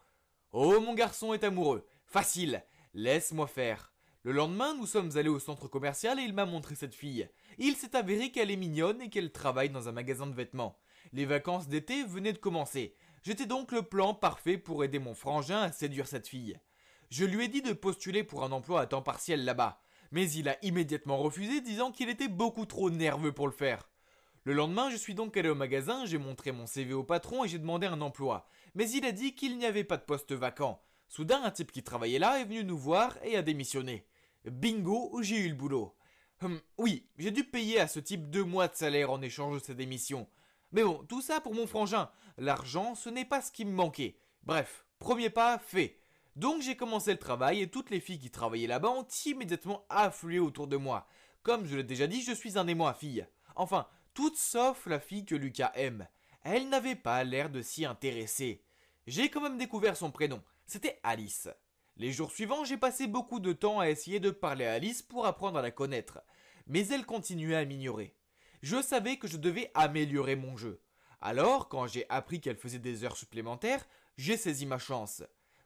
Oh, mon garçon est amoureux. Facile. Laisse-moi faire. Le lendemain, nous sommes allés au centre commercial et il m'a montré cette fille. Il s'est avéré qu'elle est mignonne et qu'elle travaille dans un magasin de vêtements. Les vacances d'été venaient de commencer. J'étais donc le plan parfait pour aider mon frangin à séduire cette fille. Je lui ai dit de postuler pour un emploi à temps partiel là-bas, mais il a immédiatement refusé disant qu'il était beaucoup trop nerveux pour le faire. Le lendemain, je suis donc allé au magasin, j'ai montré mon CV au patron et j'ai demandé un emploi, mais il a dit qu'il n'y avait pas de poste vacant. Soudain, un type qui travaillait là est venu nous voir et a démissionné. Bingo, j'ai eu le boulot. Oui, j'ai dû payer à ce type 2 mois de salaire en échange de sa démission. Mais bon, tout ça pour mon frangin. L'argent, ce n'est pas ce qui me manquait. Bref, premier pas fait. Donc j'ai commencé le travail et toutes les filles qui travaillaient là-bas ont immédiatement afflué autour de moi. Comme je l'ai déjà dit, je suis un aimant à filles. Enfin, toutes sauf la fille que Lucas aime. Elle n'avait pas l'air de s'y intéresser. J'ai quand même découvert son prénom. C'était Alice. Les jours suivants, j'ai passé beaucoup de temps à essayer de parler à Alice pour apprendre à la connaître. Mais elle continuait à m'ignorer. Je savais que je devais améliorer mon jeu. Alors, quand j'ai appris qu'elle faisait des heures supplémentaires, j'ai saisi ma chance.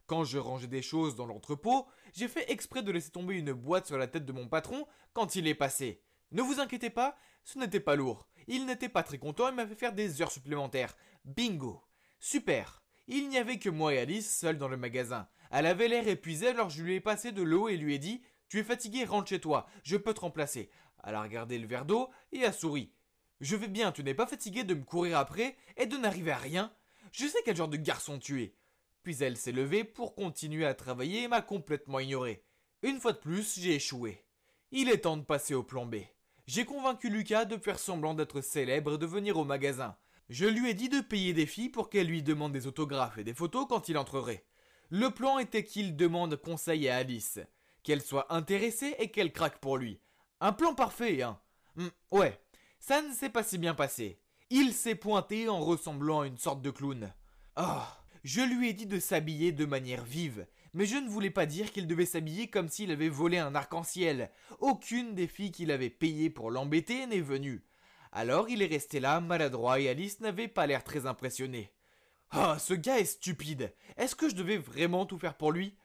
Quand je rangeais des choses dans l'entrepôt, j'ai fait exprès de laisser tomber une boîte sur la tête de mon patron quand il est passé. Ne vous inquiétez pas, ce n'était pas lourd. Il n'était pas très content et m'a fait faire des heures supplémentaires. Bingo. Super. Il n'y avait que moi et Alice seuls dans le magasin. Elle avait l'air épuisée alors je lui ai passé de l'eau et lui ai dit « Tu es fatigué, rentre chez toi, je peux te remplacer. » Elle a regardé le verre d'eau et a souri. « Je vais bien, tu n'es pas fatigué de me courir après et de n'arriver à rien? Je sais quel genre de garçon tu es. » Puis elle s'est levée pour continuer à travailler et m'a complètement ignoré. Une fois de plus, j'ai échoué. Il est temps de passer au plan B. J'ai convaincu Lucas de faire semblant d'être célèbre et de venir au magasin. Je lui ai dit de payer des filles pour qu'elles lui demandent des autographes et des photos quand il entrerait. Le plan était qu'il demande conseil à Alice, qu'elle soit intéressée et qu'elle craque pour lui. Un plan parfait, hein. Ouais, ça ne s'est pas si bien passé. Il s'est pointé en ressemblant à une sorte de clown. Je lui ai dit de s'habiller de manière vive, mais je ne voulais pas dire qu'il devait s'habiller comme s'il avait volé un arc-en-ciel. Aucune des filles qu'il avait payées pour l'embêter n'est venue. Alors il est resté là, maladroit, et Alice n'avait pas l'air très impressionnée. Ce gars est stupide. Est-ce que je devais vraiment tout faire pour lui?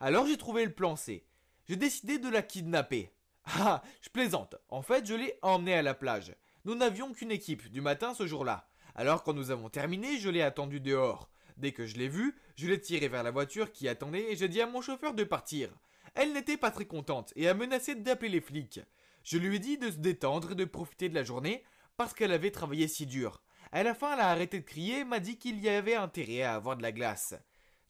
Alors j'ai trouvé le plan C. J'ai décidé de la kidnapper. Ah, je plaisante. En fait, je l'ai emmenée à la plage. Nous n'avions qu'une équipe du matin ce jour-là. Alors quand nous avons terminé, je l'ai attendue dehors. Dès que je l'ai vue, je l'ai tirée vers la voiture qui attendait et j'ai dit à mon chauffeur de partir. Elle n'était pas très contente et a menacé d'appeler les flics. Je lui ai dit de se détendre et de profiter de la journée parce qu'elle avait travaillé si dur. À la fin, elle a arrêté de crier et m'a dit qu'il y avait intérêt à avoir de la glace.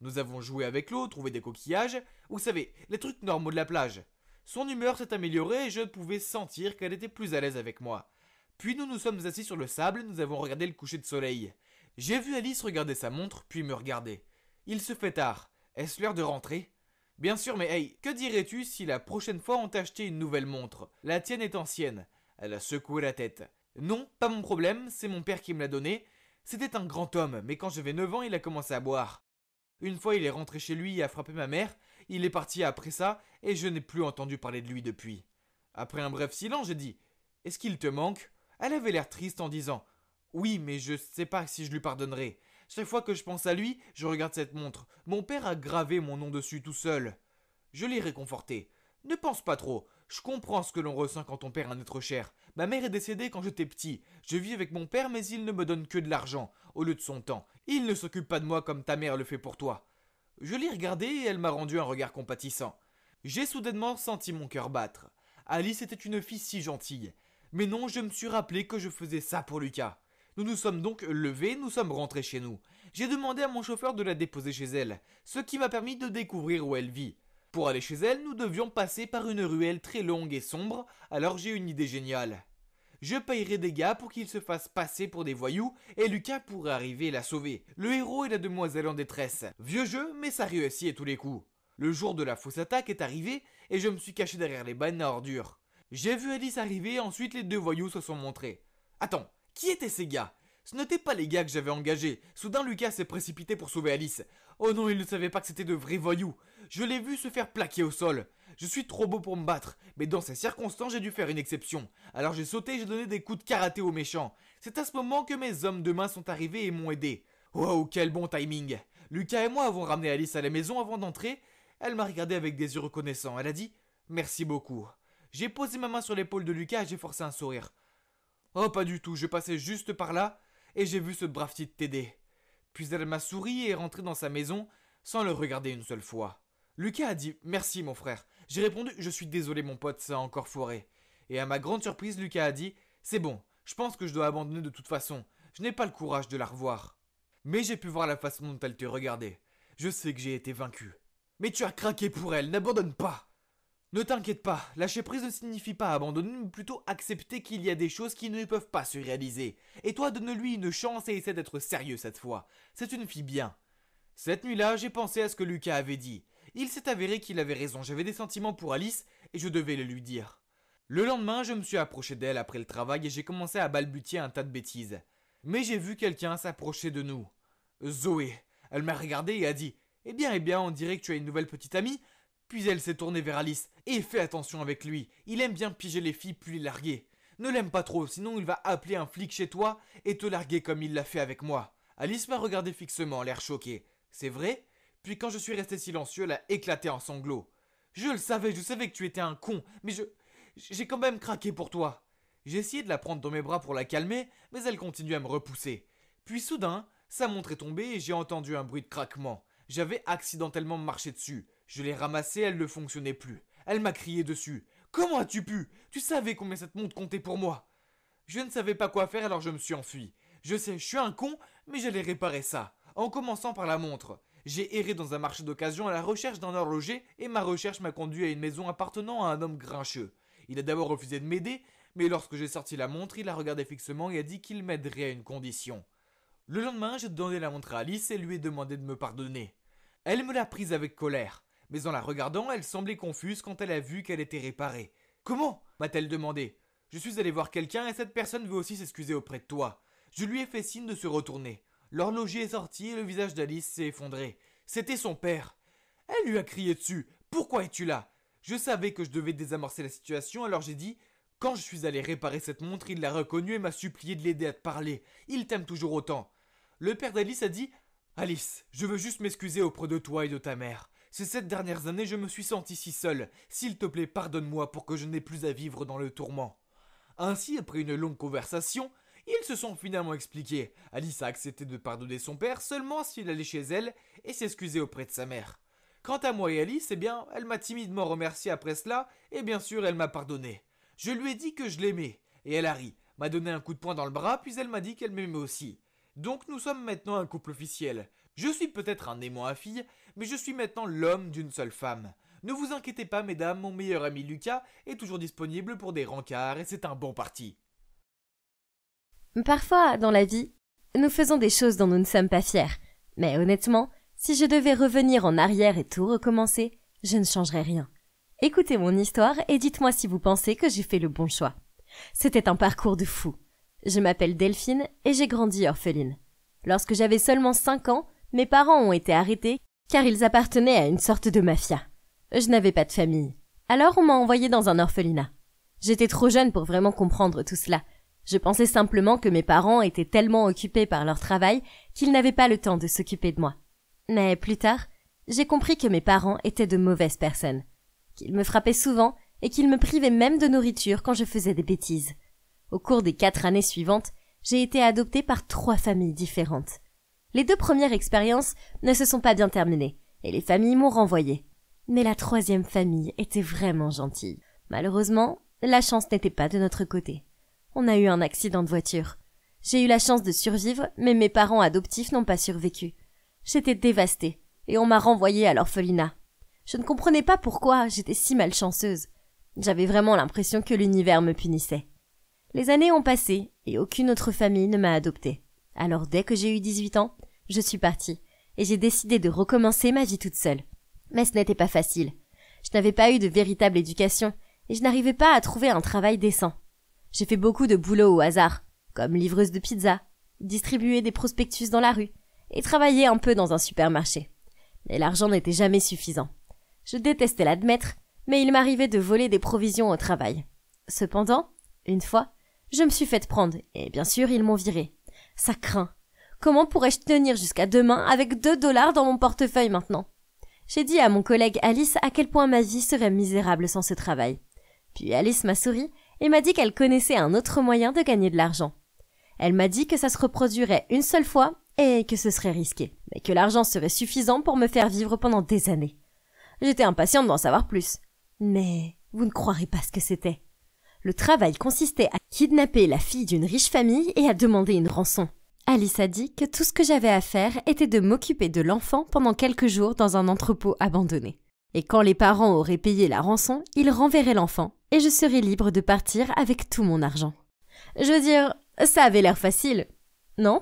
Nous avons joué avec l'eau, trouvé des coquillages, vous savez, les trucs normaux de la plage. Son humeur s'est améliorée et je pouvais sentir qu'elle était plus à l'aise avec moi. Puis nous nous sommes assis sur le sable et nous avons regardé le coucher de soleil. J'ai vu Alice regarder sa montre puis me regarder. Il se fait tard. Est-ce l'heure de rentrer ? Bien sûr, mais hey, que dirais-tu si la prochaine fois on t'achetait une nouvelle montre ? La tienne est ancienne. Elle a secoué la tête. Non, pas mon problème, c'est mon père qui me l'a donnée. C'était un grand homme, mais quand j'avais 9 ans, il a commencé à boire. Une fois, il est rentré chez lui et a frappé ma mère. Il est parti après ça et je n'ai plus entendu parler de lui depuis. Après un bref silence, j'ai dit « Est-ce qu'il te manque ?» Elle avait l'air triste en disant « Oui, mais je sais pas si je lui pardonnerai. Chaque fois que je pense à lui, je regarde cette montre. Mon père a gravé mon nom dessus tout seul. » Je l'ai réconforté. « Ne pense pas trop. Je comprends ce que l'on ressent quand on perd un être cher. Ma mère est décédée quand j'étais petit. Je vis avec mon père, mais il ne me donne que de l'argent, au lieu de son temps. Il ne s'occupe pas de moi comme ta mère le fait pour toi. » Je l'ai regardée et elle m'a rendu un regard compatissant. J'ai soudainement senti mon cœur battre. Alice était une fille si gentille. Mais non, je me suis rappelé que je faisais ça pour Lucas. Nous nous sommes donc levés, nous sommes rentrés chez nous. J'ai demandé à mon chauffeur de la déposer chez elle, ce qui m'a permis de découvrir où elle vit. Pour aller chez elle, nous devions passer par une ruelle très longue et sombre, alors j'ai une idée géniale. Je payerai des gars pour qu'ils se fassent passer pour des voyous et Lucas pourrait arriver et la sauver. Le héros et la demoiselle en détresse. Vieux jeu, mais ça réussit à tous les coups. Le jour de la fausse attaque est arrivé et je me suis caché derrière les bannes à ordures. J'ai vu Alice arriver et ensuite les deux voyous se sont montrés. Attends, qui étaient ces gars ? Ce n'étaient pas les gars que j'avais engagés. Soudain Lucas s'est précipité pour sauver Alice. Oh non, il ne savait pas que c'était de vrais voyous. Je l'ai vu se faire plaquer au sol. Je suis trop beau pour me battre, mais dans ces circonstances j'ai dû faire une exception. Alors j'ai sauté et j'ai donné des coups de karaté aux méchants. C'est à ce moment que mes hommes de main sont arrivés et m'ont aidé. Wow, quel bon timing. Lucas et moi avons ramené Alice à la maison avant d'entrer. Elle m'a regardé avec des yeux reconnaissants. Elle a dit « Merci beaucoup ». J'ai posé ma main sur l'épaule de Lucas et j'ai forcé un sourire. Oh, pas du tout, je passais juste par là et j'ai vu ce brave type t'aider. Puis elle m'a souri et est rentrée dans sa maison sans le regarder une seule fois. Lucas a dit « Merci mon frère ». J'ai répondu « Je suis désolé mon pote, ça a encore foiré ». Et à ma grande surprise, Lucas a dit « C'est bon, je pense que je dois abandonner de toute façon. Je n'ai pas le courage de la revoir. » Mais j'ai pu voir la façon dont elle te regardait. Je sais que j'ai été vaincu. Mais tu as craqué pour elle, n'abandonne pas. Ne t'inquiète pas, lâcher prise ne signifie pas abandonner, mais plutôt accepter qu'il y a des choses qui ne peuvent pas se réaliser. Et toi, donne-lui une chance et essaie d'être sérieux cette fois. C'est une fille bien. Cette nuit-là, j'ai pensé à ce que Lucas avait dit. Il s'est avéré qu'il avait raison, j'avais des sentiments pour Alice et je devais le lui dire. Le lendemain, je me suis approché d'elle après le travail et j'ai commencé à balbutier un tas de bêtises. Mais j'ai vu quelqu'un s'approcher de nous. Zoé. Elle m'a regardé et a dit « Eh bien, on dirait que tu as une nouvelle petite amie ?» Puis elle s'est tournée vers Alice. « Et fais attention avec lui, il aime bien piéger les filles puis les larguer. Ne l'aime pas trop, sinon il va appeler un flic chez toi et te larguer comme il l'a fait avec moi. » Alice m'a regardé fixement, l'air choqué. « C'est vrai ?» Puis quand je suis resté silencieux, elle a éclaté en sanglots. « Je savais que tu étais un con, mais j'ai quand même craqué pour toi. » J'ai essayé de la prendre dans mes bras pour la calmer, mais elle continuait à me repousser. Puis soudain, sa montre est tombée et j'ai entendu un bruit de craquement. J'avais accidentellement marché dessus. Je l'ai ramassée, elle ne fonctionnait plus. Elle m'a crié dessus. « Comment as-tu pu ? Tu savais combien cette montre comptait pour moi ?» Je ne savais pas quoi faire alors je me suis enfui. Je sais, je suis un con, mais j'allais réparer ça. En commençant par la montre. J'ai erré dans un marché d'occasion à la recherche d'un horloger et ma recherche m'a conduit à une maison appartenant à un homme grincheux. Il a d'abord refusé de m'aider, mais lorsque j'ai sorti la montre, il a regardé fixement et a dit qu'il m'aiderait à une condition. Le lendemain, j'ai donné la montre à Alice et lui ai demandé de me pardonner. Elle me l'a prise avec colère, mais en la regardant, elle semblait confuse quand elle a vu qu'elle était réparée. « Comment ?» m'a-t-elle demandé. Je suis allé voir quelqu'un et cette personne veut aussi s'excuser auprès de toi. Je lui ai fait signe de se retourner. L'horloger est sorti et le visage d'Alice s'est effondré. C'était son père. Elle lui a crié dessus. « Pourquoi es-tu là ?» Je savais que je devais désamorcer la situation, alors j'ai dit « Quand je suis allé réparer cette montre, il l'a reconnue et m'a supplié de l'aider à te parler. Il t'aime toujours autant. » Le père d'Alice a dit « Alice, je veux juste m'excuser auprès de toi et de ta mère. Ces 7 dernières années, je me suis senti si seul. S'il te plaît, pardonne-moi pour que je n'ai plus à vivre dans le tourment. » Ainsi, après une longue conversation, ils se sont finalement expliqués. Alice a accepté de pardonner son père seulement s'il allait chez elle et s'excuser auprès de sa mère. Quant à moi et Alice, elle m'a timidement remercié après cela et bien sûr, elle m'a pardonné. Je lui ai dit que je l'aimais et elle a ri, m'a donné un coup de poing dans le bras puis elle m'a dit qu'elle m'aimait aussi. Donc nous sommes maintenant un couple officiel. Je suis peut-être un aimant à fille, mais je suis maintenant l'homme d'une seule femme. Ne vous inquiétez pas, mesdames, mon meilleur ami Lucas est toujours disponible pour des rencarts et c'est un bon parti. Parfois, dans la vie, nous faisons des choses dont nous ne sommes pas fiers. Mais honnêtement, si je devais revenir en arrière et tout recommencer, je ne changerais rien. Écoutez mon histoire et dites-moi si vous pensez que j'ai fait le bon choix. C'était un parcours de fou. Je m'appelle Delphine et j'ai grandi orpheline. Lorsque j'avais seulement 5 ans, mes parents ont été arrêtés car ils appartenaient à une sorte de mafia. Je n'avais pas de famille. Alors on m'a envoyée dans un orphelinat. J'étais trop jeune pour vraiment comprendre tout cela. Je pensais simplement que mes parents étaient tellement occupés par leur travail qu'ils n'avaient pas le temps de s'occuper de moi. Mais plus tard, j'ai compris que mes parents étaient de mauvaises personnes, qu'ils me frappaient souvent et qu'ils me privaient même de nourriture quand je faisais des bêtises. Au cours des 4 années suivantes, j'ai été adoptée par 3 familles différentes. Les 2 premières expériences ne se sont pas bien terminées et les familles m'ont renvoyée. Mais la 3e famille était vraiment gentille. Malheureusement, la chance n'était pas de notre côté. On a eu un accident de voiture. J'ai eu la chance de survivre, mais mes parents adoptifs n'ont pas survécu. J'étais dévastée et on m'a renvoyée à l'orphelinat. Je ne comprenais pas pourquoi j'étais si malchanceuse. J'avais vraiment l'impression que l'univers me punissait. Les années ont passé et aucune autre famille ne m'a adoptée. Alors dès que j'ai eu 18 ans, je suis partie et j'ai décidé de recommencer ma vie toute seule. Mais ce n'était pas facile. Je n'avais pas eu de véritable éducation et je n'arrivais pas à trouver un travail décent. J'ai fait beaucoup de boulot au hasard, comme livreuse de pizza, distribuer des prospectus dans la rue et travailler un peu dans un supermarché. Mais l'argent n'était jamais suffisant. Je détestais l'admettre, mais il m'arrivait de voler des provisions au travail. Cependant, une fois, je me suis faite prendre et bien sûr ils m'ont virée. Ça craint. Comment pourrais-je tenir jusqu'à demain avec 2 $ dans mon portefeuille maintenant? J'ai dit à mon collègue Alice à quel point ma vie serait misérable sans ce travail. Puis Alice m'a souri et m'a dit qu'elle connaissait un autre moyen de gagner de l'argent. Elle m'a dit que ça se reproduirait une seule fois et que ce serait risqué, mais que l'argent serait suffisant pour me faire vivre pendant des années. J'étais impatiente d'en savoir plus. Mais vous ne croirez pas ce que c'était. Le travail consistait à kidnapper la fille d'une riche famille et à demander une rançon. Alice a dit que tout ce que j'avais à faire était de m'occuper de l'enfant pendant quelques jours dans un entrepôt abandonné. Et quand les parents auraient payé la rançon, ils renverraient l'enfant et je serais libre de partir avec tout mon argent. Je veux dire, ça avait l'air facile, non?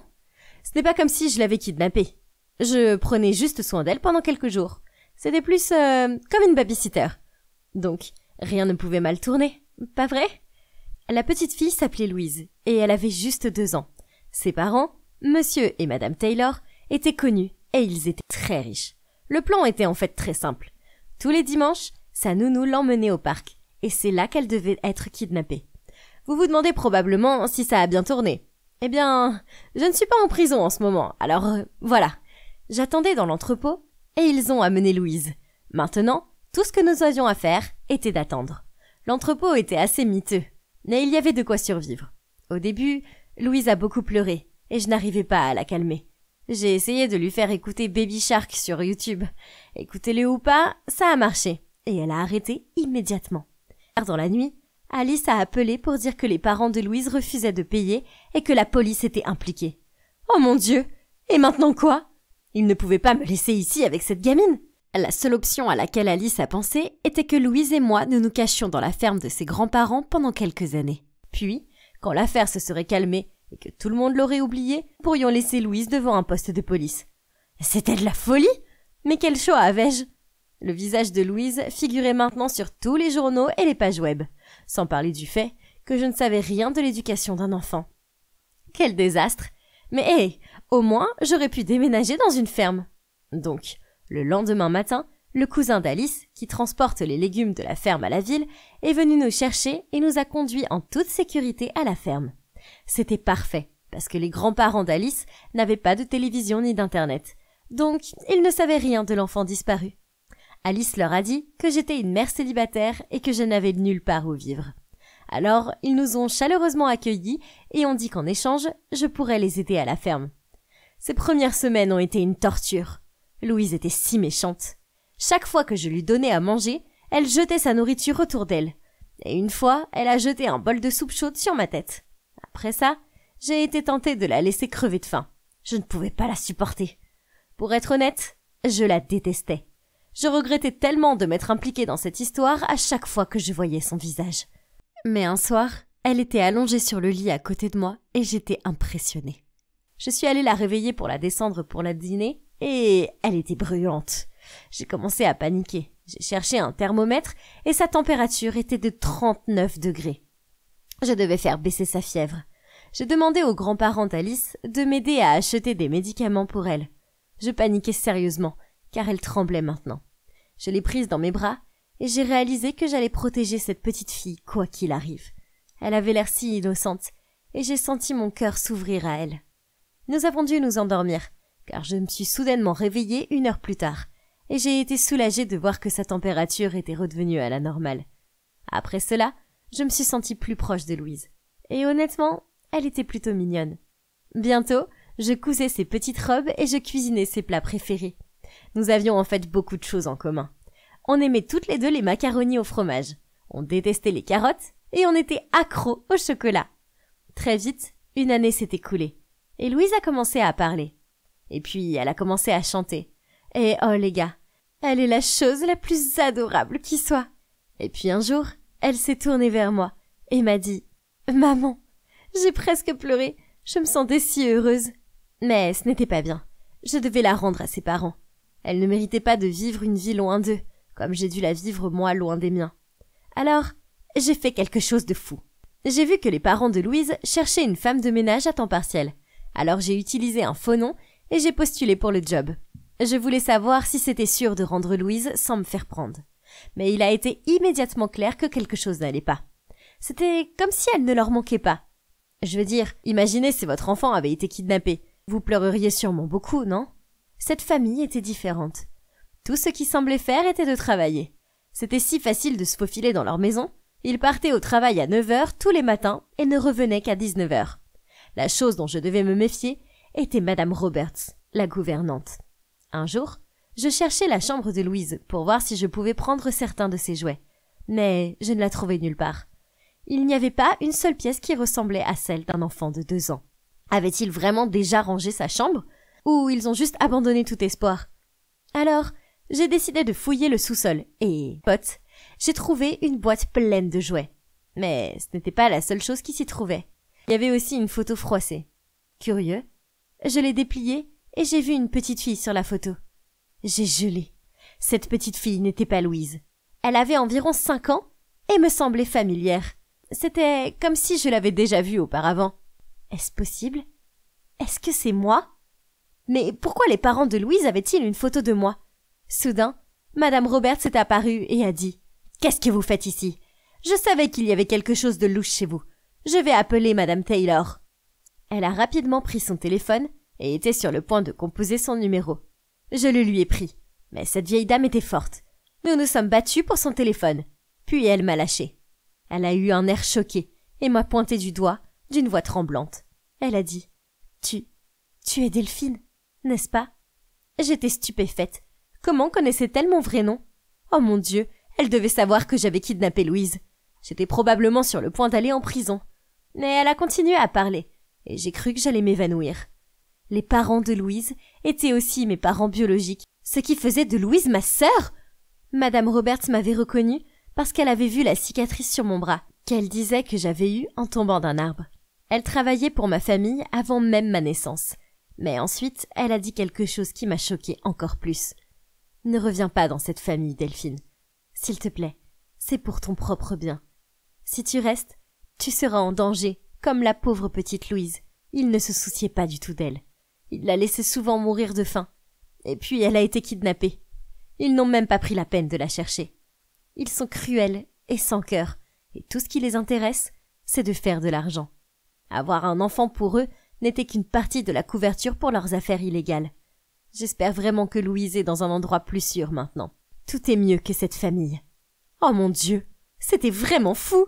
Ce n'est pas comme si je l'avais kidnappée. Je prenais juste soin d'elle pendant quelques jours. C'était plus comme une babysitter. Donc, rien ne pouvait mal tourner, pas vrai? La petite fille s'appelait Louise et elle avait juste 2 ans. Ses parents, Monsieur et Madame Taylor, étaient connus et ils étaient très riches. Le plan était en fait très simple. Tous les dimanches, sa nounou l'emmenait au parc et c'est là qu'elle devait être kidnappée. Vous vous demandez probablement si ça a bien tourné. Eh bien, je ne suis pas en prison en ce moment, alors voilà. J'attendais dans l'entrepôt et ils ont amené Louise. Maintenant, tout ce que nous avions à faire était d'attendre. L'entrepôt était assez miteux, mais il y avait de quoi survivre. Au début, Louise a beaucoup pleuré et je n'arrivais pas à la calmer. J'ai essayé de lui faire écouter Baby Shark sur YouTube. Écoutez-le ou pas, ça a marché et elle a arrêté immédiatement. Dans la nuit, Alice a appelé pour dire que les parents de Louise refusaient de payer et que la police était impliquée. Oh mon Dieu! Et maintenant quoi? Ils ne pouvaient pas me laisser ici avec cette gamine. La seule option à laquelle Alice a pensé était que Louise et moi nous nous cachions dans la ferme de ses grands-parents pendant quelques années. Puis, quand l'affaire se serait calmée et que tout le monde l'aurait oubliée, nous pourrions laisser Louise devant un poste de police. C'était de la folie! Mais quel choix avais-je? Le visage de Louise figurait maintenant sur tous les journaux et les pages web, sans parler du fait que je ne savais rien de l'éducation d'un enfant. Quel désastre! Mais hé, au moins j'aurais pu déménager dans une ferme. Donc, le lendemain matin, le cousin d'Alice, qui transporte les légumes de la ferme à la ville, est venu nous chercher et nous a conduits en toute sécurité à la ferme. C'était parfait, parce que les grands-parents d'Alice n'avaient pas de télévision ni d'internet. Donc, ils ne savaient rien de l'enfant disparu. Alice leur a dit que j'étais une mère célibataire et que je n'avais nulle part où vivre. Alors, ils nous ont chaleureusement accueillis et ont dit qu'en échange, je pourrais les aider à la ferme. Ces premières semaines ont été une torture. Louise était si méchante. Chaque fois que je lui donnais à manger, elle jetait sa nourriture autour d'elle. Et une fois, elle a jeté un bol de soupe chaude sur ma tête. Après ça, j'ai été tentée de la laisser crever de faim. Je ne pouvais pas la supporter. Pour être honnête, je la détestais. Je regrettais tellement de m'être impliquée dans cette histoire à chaque fois que je voyais son visage. Mais un soir, elle était allongée sur le lit à côté de moi et j'étais impressionnée. Je suis allée la réveiller pour la descendre pour la dîner et elle était brûlante. J'ai commencé à paniquer. J'ai cherché un thermomètre et sa température était de 39 degrés. Je devais faire baisser sa fièvre. J'ai demandé aux grands-parents d'Alice de m'aider à acheter des médicaments pour elle. Je paniquais sérieusement, car elle tremblait maintenant. Je l'ai prise dans mes bras et j'ai réalisé que j'allais protéger cette petite fille, quoi qu'il arrive. Elle avait l'air si innocente et j'ai senti mon cœur s'ouvrir à elle. Nous avons dû nous endormir, car je me suis soudainement réveillée 1 heure plus tard, et j'ai été soulagée de voir que sa température était redevenue à la normale. Après cela, je me suis sentie plus proche de Louise. Et honnêtement, elle était plutôt mignonne. Bientôt, je cousais ses petites robes et je cuisinais ses plats préférés. Nous avions en fait beaucoup de choses en commun. On aimait toutes les deux les macaronis au fromage. On détestait les carottes et on était accros au chocolat. Très vite, 1 année s'est écoulée. Et Louise a commencé à parler. Et puis, elle a commencé à chanter. Et oh les gars, elle est la chose la plus adorable qui soit. Et puis un jour, elle s'est tournée vers moi et m'a dit « Maman !» J'ai presque pleuré, je me sentais si heureuse. Mais ce n'était pas bien. Je devais la rendre à ses parents. Elle ne méritait pas de vivre une vie loin d'eux, comme j'ai dû la vivre moi loin des miens. Alors, j'ai fait quelque chose de fou. J'ai vu que les parents de Louise cherchaient une femme de ménage à temps partiel. Alors j'ai utilisé un faux nom et j'ai postulé pour le job. Je voulais savoir si c'était sûr de rendre Louise sans me faire prendre. Mais il a été immédiatement clair que quelque chose n'allait pas. C'était comme si elle ne leur manquait pas. Je veux dire, imaginez si votre enfant avait été kidnappé. Vous pleureriez sûrement beaucoup, non? Cette famille était différente. Tout ce qu'ils semblaient faire était de travailler. C'était si facile de se faufiler dans leur maison. Ils partaient au travail à 9h tous les matins et ne revenaient qu'à 19h. La chose dont je devais me méfier était Madame Roberts, la gouvernante. Un jour, je cherchais la chambre de Louise pour voir si je pouvais prendre certains de ses jouets. Mais je ne la trouvais nulle part. Il n'y avait pas une seule pièce qui ressemblait à celle d'un enfant de 2 ans. Avait-il vraiment déjà rangé sa chambre? Ou ils ont juste abandonné tout espoir? Alors, j'ai décidé de fouiller le sous-sol et, pote, j'ai trouvé une boîte pleine de jouets. Mais ce n'était pas la seule chose qui s'y trouvait. Il y avait aussi une photo froissée. Curieux, je l'ai dépliée et j'ai vu une petite fille sur la photo. J'ai gelé. Cette petite fille n'était pas Louise. Elle avait environ 5 ans et me semblait familière. C'était comme si je l'avais déjà vue auparavant. Est-ce possible? Est-ce que c'est moi? Mais pourquoi les parents de Louise avaient-ils une photo de moi? Soudain, Madame Roberts est apparue et a dit « Qu'est-ce que vous faites ici? Je savais qu'il y avait quelque chose de louche chez vous. Je vais appeler Madame Taylor. » Elle a rapidement pris son téléphone et était sur le point de composer son numéro. Je le lui ai pris, mais cette vieille dame était forte. Nous nous sommes battus pour son téléphone. Puis elle m'a lâché. Elle a eu un air choqué et m'a pointé du doigt d'une voix tremblante. Elle a dit « Tu es Delphine, n'est-ce pas ?» J'étais stupéfaite. Comment connaissait-elle mon vrai nom? Oh mon Dieu, elle devait savoir que j'avais kidnappé Louise. J'étais probablement sur le point d'aller en prison. Mais elle a continué à parler, et j'ai cru que j'allais m'évanouir. Les parents de Louise étaient aussi mes parents biologiques, ce qui faisait de Louise ma sœur. Madame Roberts m'avait reconnue parce qu'elle avait vu la cicatrice sur mon bras, qu'elle disait que j'avais eue en tombant d'un arbre. Elle travaillait pour ma famille avant même ma naissance. Mais ensuite, elle a dit quelque chose qui m'a choquée encore plus. « Ne reviens pas dans cette famille, Delphine. S'il te plaît, c'est pour ton propre bien. Si tu restes, tu seras en danger, comme la pauvre petite Louise. Il ne se souciait pas du tout d'elle. Il la laissait souvent mourir de faim. Et puis elle a été kidnappée. Ils n'ont même pas pris la peine de la chercher. Ils sont cruels et sans cœur, et tout ce qui les intéresse, c'est de faire de l'argent. Avoir un enfant pour eux n'était qu'une partie de la couverture pour leurs affaires illégales. J'espère vraiment que Louise est dans un endroit plus sûr maintenant. Tout est mieux que cette famille. Oh mon Dieu, c'était vraiment fou!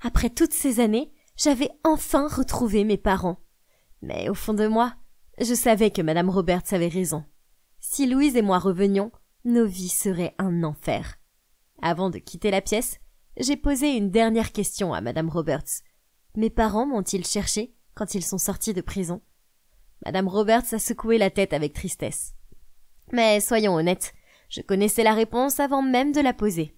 Après toutes ces années, j'avais enfin retrouvé mes parents. Mais au fond de moi, je savais que Madame Roberts avait raison. Si Louise et moi revenions, nos vies seraient un enfer. Avant de quitter la pièce, j'ai posé une dernière question à Madame Roberts. Mes parents m'ont-ils cherché quand ils sont sortis de prison? Madame Roberts a secoué la tête avec tristesse. Mais soyons honnêtes, je connaissais la réponse avant même de la poser.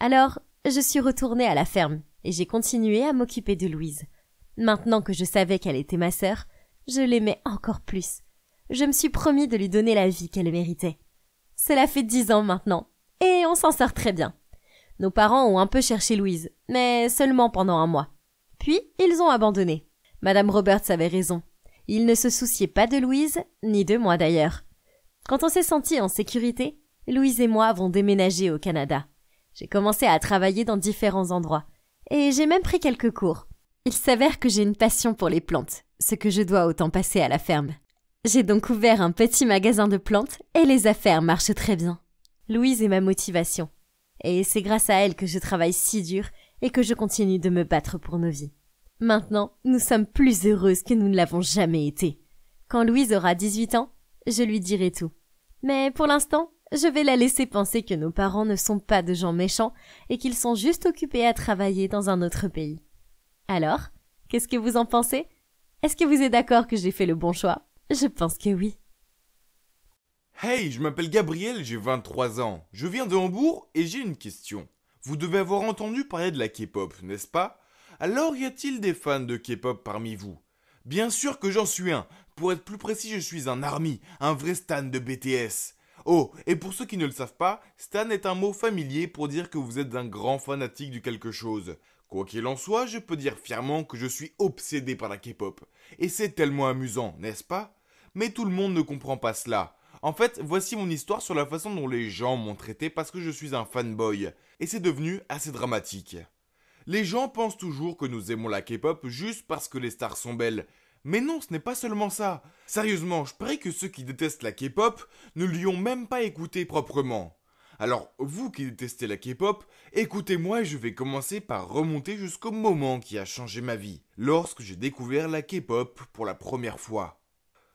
Alors, je suis retournée à la ferme et j'ai continué à m'occuper de Louise. Maintenant que je savais qu'elle était ma sœur, je l'aimais encore plus. Je me suis promis de lui donner la vie qu'elle méritait. Cela fait 10 ans maintenant, et on s'en sort très bien. Nos parents ont un peu cherché Louise, mais seulement pendant un mois. Puis, ils ont abandonné. Madame Roberts avait raison. Ils ne se souciaient pas de Louise, ni de moi d'ailleurs. Quand on s'est senti en sécurité, Louise et moi avons déménagé au Canada. J'ai commencé à travailler dans différents endroits, et j'ai même pris quelques cours. Il s'avère que j'ai une passion pour les plantes, ce que je dois autant passer à la ferme. J'ai donc ouvert un petit magasin de plantes, et les affaires marchent très bien. Louise est ma motivation, et c'est grâce à elle que je travaille si dur et que je continue de me battre pour nos vies. Maintenant, nous sommes plus heureuses que nous ne l'avons jamais été. Quand Louise aura 18 ans, je lui dirai tout. Mais pour l'instant, je vais la laisser penser que nos parents ne sont pas de gens méchants et qu'ils sont juste occupés à travailler dans un autre pays. Alors, qu'est-ce que vous en pensez? Est-ce que vous êtes d'accord que j'ai fait le bon choix? Je pense que oui. Hey, je m'appelle Gabriel, j'ai 23 ans. Je viens de Hambourg et j'ai une question. Vous devez avoir entendu parler de la K-pop, n'est-ce pas? Alors y a-t-il des fans de K-pop parmi vous? Bien sûr que j'en suis un. Pour être plus précis, je suis un ARMY, un vrai stan de BTS. Oh, et pour ceux qui ne le savent pas, stan est un mot familier pour dire que vous êtes un grand fanatique du quelque chose. Quoi qu'il en soit, je peux dire fièrement que je suis obsédé par la K-pop. Et c'est tellement amusant, n'est-ce pas? Mais tout le monde ne comprend pas cela. En fait, voici mon histoire sur la façon dont les gens m'ont traité parce que je suis un fanboy. Et c'est devenu assez dramatique. Les gens pensent toujours que nous aimons la K-pop juste parce que les stars sont belles. Mais non, ce n'est pas seulement ça. Sérieusement, je parie que ceux qui détestent la K-pop ne lui ont même pas écouté proprement. Alors, vous qui détestez la K-pop, écoutez-moi et je vais commencer par remonter jusqu'au moment qui a changé ma vie, lorsque j'ai découvert la K-pop pour la première fois.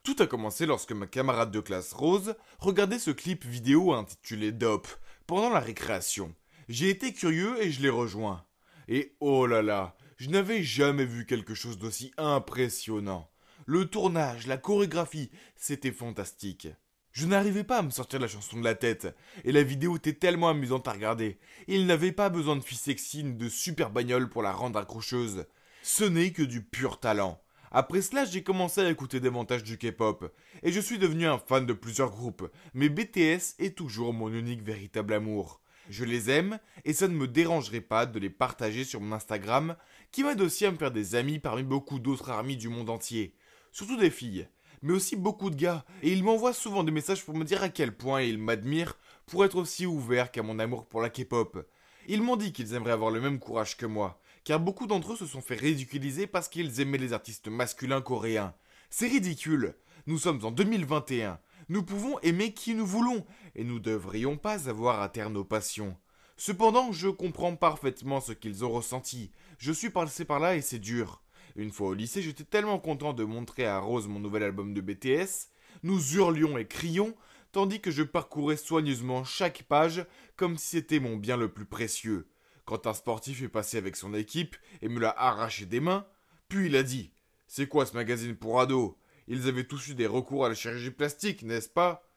Tout a commencé lorsque ma camarade de classe Rose regardait ce clip vidéo intitulé Dope pendant la récréation. J'ai été curieux et je l'ai rejoint. Et oh là là, je n'avais jamais vu quelque chose d'aussi impressionnant. Le tournage, la chorégraphie, c'était fantastique. Je n'arrivais pas à me sortir la chanson de la tête, et la vidéo était tellement amusante à regarder. Il n'avait pas besoin de filles sexy ni de super bagnoles pour la rendre accrocheuse. Ce n'est que du pur talent. Après cela, j'ai commencé à écouter davantage du K-pop, et je suis devenu un fan de plusieurs groupes, mais BTS est toujours mon unique véritable amour. Je les aime, et ça ne me dérangerait pas de les partager sur mon Instagram, qui m'aide aussi à me faire des amis parmi beaucoup d'autres ARMY du monde entier. Surtout des filles, mais aussi beaucoup de gars, et ils m'envoient souvent des messages pour me dire à quel point ils m'admirent pour être aussi ouverts qu'à mon amour pour la K-pop. Ils m'ont dit qu'ils aimeraient avoir le même courage que moi, car beaucoup d'entre eux se sont fait ridiculiser parce qu'ils aimaient les artistes masculins coréens. C'est ridicule, nous sommes en 2021, nous pouvons aimer qui nous voulons, et nous ne devrions pas avoir à taire nos passions. Cependant, je comprends parfaitement ce qu'ils ont ressenti, je suis passé par là et c'est dur. Une fois au lycée, j'étais tellement content de montrer à Rose mon nouvel album de BTS, nous hurlions et crions, tandis que je parcourais soigneusement chaque page comme si c'était mon bien le plus précieux. Quand un sportif est passé avec son équipe et me l'a arraché des mains, puis il a dit « C'est quoi ce magazine pour ados ? Ils avaient tous eu des recours à la chirurgie plastique, n'est-ce pas ?»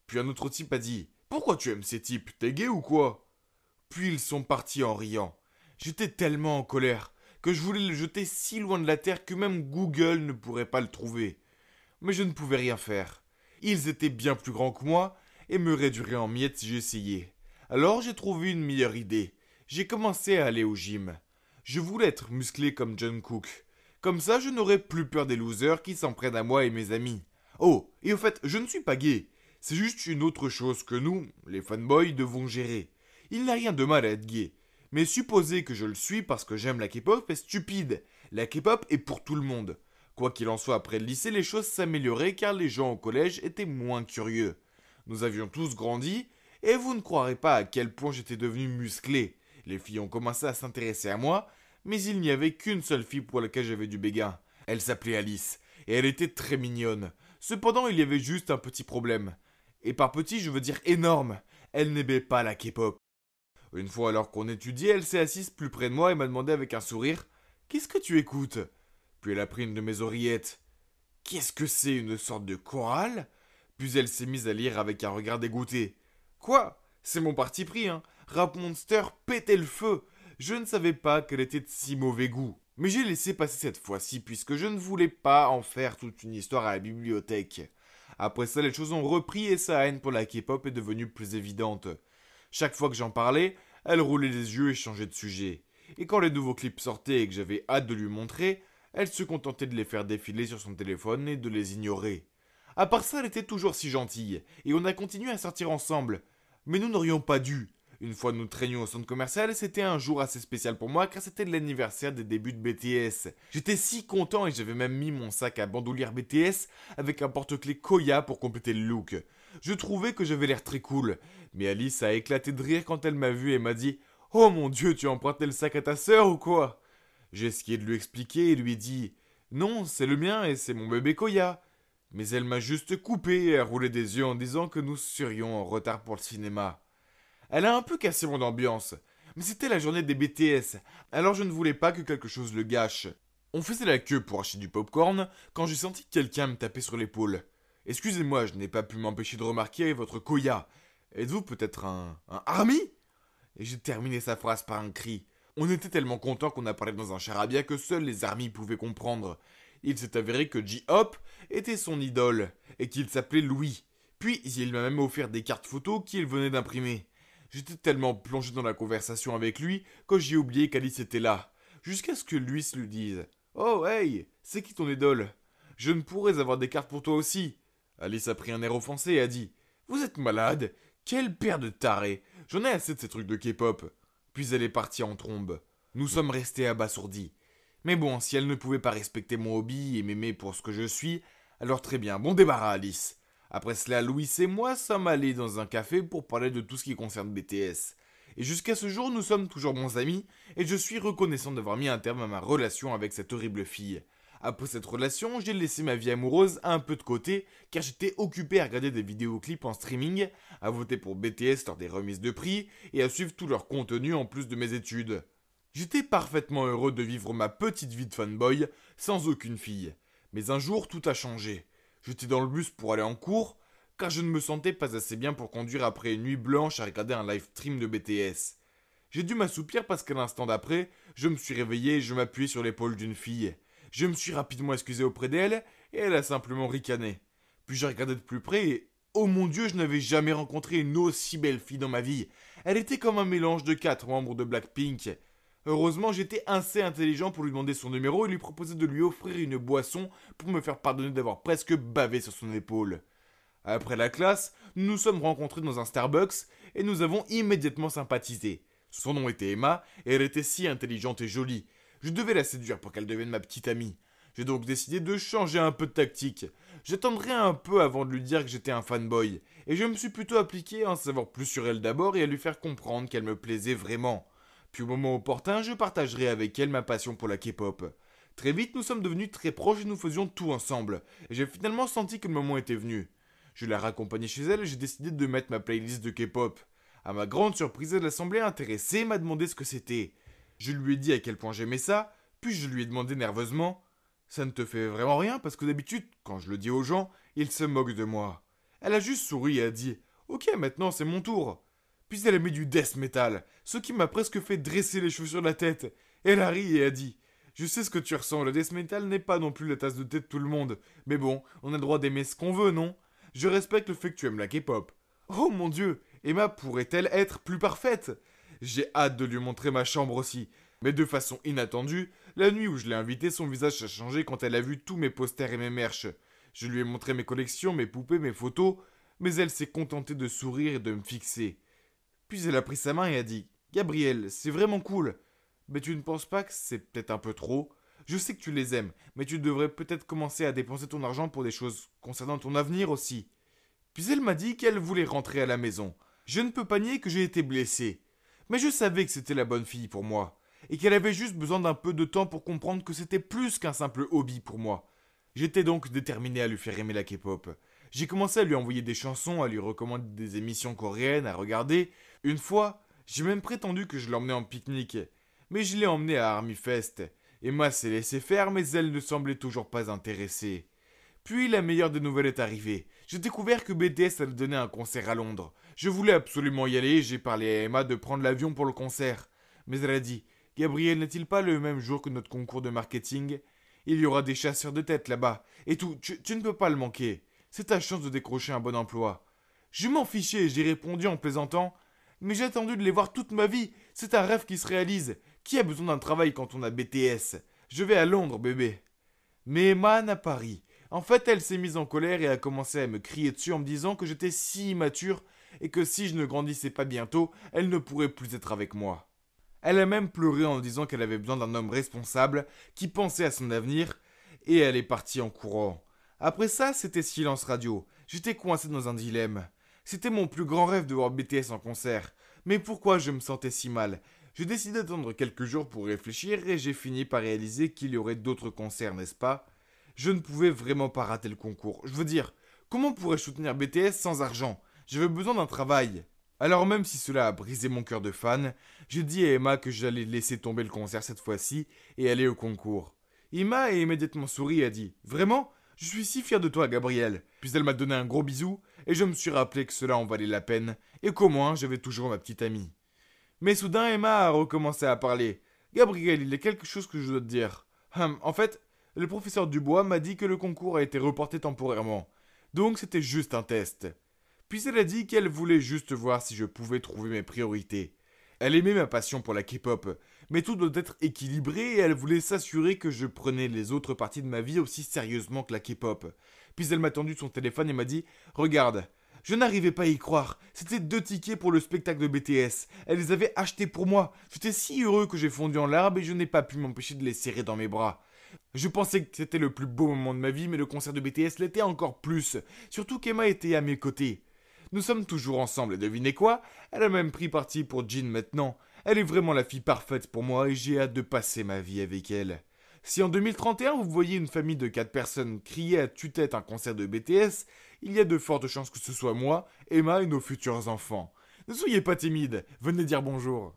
Puis un autre type a dit « Pourquoi tu aimes ces types ? T'es gay ou quoi ?» Puis ils sont partis en riant. J'étais tellement en colère que je voulais le jeter si loin de la terre que même Google ne pourrait pas le trouver. Mais je ne pouvais rien faire. Ils étaient bien plus grands que moi et me réduiraient en miettes si j'essayais. Alors j'ai trouvé une meilleure idée. J'ai commencé à aller au gym. Je voulais être musclé comme John Cook. Comme ça, je n'aurais plus peur des losers qui s'en prennent à moi et mes amis. Oh, et au fait, je ne suis pas gay. C'est juste une autre chose que nous, les fanboys, devons gérer. Il n'y a rien de mal à être gay. Mais supposer que je le suis parce que j'aime la K-pop est stupide. La K-pop est pour tout le monde. Quoi qu'il en soit, après le lycée, les choses s'amélioraient car les gens au collège étaient moins curieux. Nous avions tous grandi Et vous ne croirez pas à quel point j'étais devenu musclé. Les filles ont commencé à s'intéresser à moi, mais il n'y avait qu'une seule fille pour laquelle j'avais du béguin. Elle s'appelait Alice, et elle était très mignonne. Cependant, il y avait juste un petit problème. Et par petit, je veux dire énorme. Elle n'aimait pas la K-pop. Une fois alors qu'on étudiait, elle s'est assise plus près de moi et m'a demandé avec un sourire « Qu'est-ce que tu écoutes ?» Puis elle a pris une de mes oreillettes. « Qu'est-ce que c'est, une sorte de chorale ?» Puis elle s'est mise à lire avec un regard dégoûté. « Quoi ? C'est mon parti pris, hein. Rap Monster pétait le feu. Je ne savais pas qu'elle était de si mauvais goût. Mais j'ai laissé passer cette fois-ci puisque je ne voulais pas en faire toute une histoire à la bibliothèque. Après ça, les choses ont repris et sa haine pour la K-pop est devenue plus évidente. Chaque fois que j'en parlais, elle roulait les yeux et changeait de sujet. Et quand les nouveaux clips sortaient et que j'avais hâte de lui montrer, elle se contentait de les faire défiler sur son téléphone et de les ignorer. À part ça, elle était toujours si gentille, et on a continué à sortir ensemble. Mais nous n'aurions pas dû. Une fois nous traînions au centre commercial, c'était un jour assez spécial pour moi car c'était l'anniversaire des débuts de BTS. J'étais si content et j'avais même mis mon sac à bandoulière BTS avec un porte-clés Koya pour compléter le look. Je trouvais que j'avais l'air très cool, mais Alice a éclaté de rire quand elle m'a vu et m'a dit « Oh mon Dieu, tu as emprunté le sac à ta sœur ou quoi ?» J'ai essayé de lui expliquer et lui ai dit « Non, c'est le mien et c'est mon bébé Koya. » Mais elle m'a juste coupé et a roulé des yeux en disant que nous serions en retard pour le cinéma. Elle a un peu cassé mon ambiance, mais c'était la journée des BTS, alors je ne voulais pas que quelque chose le gâche. On faisait la queue pour acheter du popcorn quand j'ai senti quelqu'un me taper sur l'épaule. Excusez-moi, je n'ai pas pu m'empêcher de remarquer votre Koya. Êtes-vous peut-être un Army ? Et j'ai terminé sa phrase par un cri. On était tellement contents qu'on a parlé dans un charabia que seuls les Army pouvaient comprendre. Il s'est avéré que J-Hope était son idole, et qu'il s'appelait Louis. Puis il m'a même offert des cartes photos qu'il venait d'imprimer. J'étais tellement plongé dans la conversation avec lui que j'ai oublié qu'Alice était là. Jusqu'à ce que lui se lui dise « Oh hey, c'est qui ton idole ? Je ne pourrais avoir des cartes pour toi aussi ?» Alice a pris un air offensé et a dit « Vous êtes malade ? Quelle paire de tarés ! J'en ai assez de ces trucs de K-pop. » Puis elle est partie en trombe. Nous sommes restés abasourdis. Mais bon, si elle ne pouvait pas respecter mon hobby et m'aimer pour ce que je suis, alors très bien, bon débarras Alice. Après cela, Louis et moi sommes allés dans un café pour parler de tout ce qui concerne BTS. Et jusqu'à ce jour, nous sommes toujours bons amis, et je suis reconnaissant d'avoir mis un terme à ma relation avec cette horrible fille. Après cette relation, j'ai laissé ma vie amoureuse un peu de côté, car j'étais occupé à regarder des vidéoclips en streaming, à voter pour BTS lors des remises de prix, et à suivre tout leur contenu en plus de mes études. J'étais parfaitement heureux de vivre ma petite vie de fanboy, sans aucune fille. Mais un jour, tout a changé. J'étais dans le bus pour aller en cours, car je ne me sentais pas assez bien pour conduire après une nuit blanche à regarder un live stream de BTS. J'ai dû m'assoupir parce qu'à l'instant d'après, je me suis réveillé et je m'appuyais sur l'épaule d'une fille. Je me suis rapidement excusé auprès d'elle, et elle a simplement ricané. Puis j'ai regardé de plus près et, oh mon Dieu, je n'avais jamais rencontré une aussi belle fille dans ma vie. Elle était comme un mélange de 4 membres de Blackpink. Heureusement, j'étais assez intelligent pour lui demander son numéro et lui proposer de lui offrir une boisson pour me faire pardonner d'avoir presque bavé sur son épaule. Après la classe, nous nous sommes rencontrés dans un Starbucks et nous avons immédiatement sympathisé. Son nom était Emma et elle était si intelligente et jolie. Je devais la séduire pour qu'elle devienne ma petite amie. J'ai donc décidé de changer un peu de tactique. J'attendrai un peu avant de lui dire que j'étais un fanboy, et je me suis plutôt appliqué à en savoir plus sur elle d'abord et à lui faire comprendre qu'elle me plaisait vraiment. Puis au moment opportun, je partagerai avec elle ma passion pour la K-pop. Très vite, nous sommes devenus très proches et nous faisions tout ensemble, et j'ai finalement senti que le moment était venu. Je l'ai raccompagnée chez elle et j'ai décidé de mettre ma playlist de K-pop. À ma grande surprise, elle a semblé intéressée et m'a demandé ce que c'était. Je lui ai dit à quel point j'aimais ça, puis je lui ai demandé nerveusement « Ça ne te fait vraiment rien parce que d'habitude, quand je le dis aux gens, ils se moquent de moi. » Elle a juste souri et a dit « Ok, maintenant c'est mon tour. » Puis elle a mis du death metal, ce qui m'a presque fait dresser les cheveux sur la tête. Elle a ri et a dit « Je sais ce que tu ressens, le death metal n'est pas non plus la tasse de thé de tout le monde. Mais bon, on a le droit d'aimer ce qu'on veut, non ? Je respecte le fait que tu aimes la K-pop. » Oh mon Dieu, Emma pourrait-elle être plus parfaite ? J'ai hâte de lui montrer ma chambre aussi. Mais de façon inattendue, la nuit où je l'ai invitée, son visage a changé quand elle a vu tous mes posters et mes merch. Je lui ai montré mes collections, mes poupées, mes photos, mais elle s'est contentée de sourire et de me fixer. Puis elle a pris sa main et a dit « Gabriel, c'est vraiment cool. Mais tu ne penses pas que c'est peut-être un peu trop ? Je sais que tu les aimes, mais tu devrais peut-être commencer à dépenser ton argent pour des choses concernant ton avenir aussi. » Puis elle m'a dit qu'elle voulait rentrer à la maison. Je ne peux pas nier que j'ai été blessé. Mais je savais que c'était la bonne fille pour moi, et qu'elle avait juste besoin d'un peu de temps pour comprendre que c'était plus qu'un simple hobby pour moi. J'étais donc déterminé à lui faire aimer la K-pop. J'ai commencé à lui envoyer des chansons, à lui recommander des émissions coréennes à regarder. Une fois, j'ai même prétendu que je l'emmenais en pique-nique. Mais je l'ai emmenée à Army Fest. Emma s'est laissée faire, mais elle ne semblait toujours pas intéressée. Puis la meilleure des nouvelles est arrivée. J'ai découvert que BTS allait donner un concert à Londres. Je voulais absolument y aller et j'ai parlé à Emma de prendre l'avion pour le concert. Mais elle a dit « Gabriel, n'est-il pas le même jour que notre concours de marketing ? Il y aura des chasseurs de tête là-bas. Et tout, tu ne peux pas le manquer. C'est ta chance de décrocher un bon emploi. » Je m'en fichais et j'ai répondu en plaisantant « Mais j'ai attendu de les voir toute ma vie. C'est un rêve qui se réalise. Qui a besoin d'un travail quand on a BTS ? Je vais à Londres, bébé. » Mais Emma n'a pas ri. En fait, elle s'est mise en colère et a commencé à me crier dessus en me disant que j'étais si immature et que si je ne grandissais pas bientôt, elle ne pourrait plus être avec moi. Elle a même pleuré en disant qu'elle avait besoin d'un homme responsable qui pensait à son avenir et elle est partie en courant. Après ça, c'était silence radio. J'étais coincé dans un dilemme. C'était mon plus grand rêve de voir BTS en concert. Mais pourquoi je me sentais si mal ? J'ai décidé d'attendre quelques jours pour réfléchir et j'ai fini par réaliser qu'il y aurait d'autres concerts, n'est-ce pas ? Je ne pouvais vraiment pas rater le concours. Je veux dire, comment pourrais-je soutenir BTS sans argent ? J'avais besoin d'un travail. Alors même si cela a brisé mon cœur de fan, j'ai dit à Emma que j'allais laisser tomber le concert cette fois-ci et aller au concours. Emma a immédiatement souri et a dit « Vraiment ? Je suis si fier de toi, Gabriel. » Puis elle m'a donné un gros bisou et je me suis rappelé que cela en valait la peine et qu'au moins j'avais toujours ma petite amie. Mais soudain Emma a recommencé à parler. « Gabriel, il y a quelque chose que je dois te dire. En fait, le professeur Dubois m'a dit que le concours a été reporté temporairement. Donc c'était juste un test. » Puis elle a dit qu'elle voulait juste voir si je pouvais trouver mes priorités. Elle aimait ma passion pour la K-pop, mais tout doit être équilibré et elle voulait s'assurer que je prenais les autres parties de ma vie aussi sérieusement que la K-pop. Puis elle m'a tendu son téléphone et m'a dit « Regarde, je n'arrivais pas à y croire. C'était 2 tickets pour le spectacle de BTS. Elle les avait achetés pour moi. J'étais si heureux que j'ai fondu en larmes et je n'ai pas pu m'empêcher de les serrer dans mes bras. Je pensais que c'était le plus beau moment de ma vie, mais le concert de BTS l'était encore plus. Surtout qu'Emma était à mes côtés. Nous sommes toujours ensemble et devinez quoi ? Elle a même pris parti pour Jin maintenant. Elle est vraiment la fille parfaite pour moi et j'ai hâte de passer ma vie avec elle. Si en 2031 vous voyez une famille de 4 personnes crier à tue-tête un concert de BTS, il y a de fortes chances que ce soit moi, Emma et nos futurs enfants. Ne soyez pas timides, venez dire bonjour.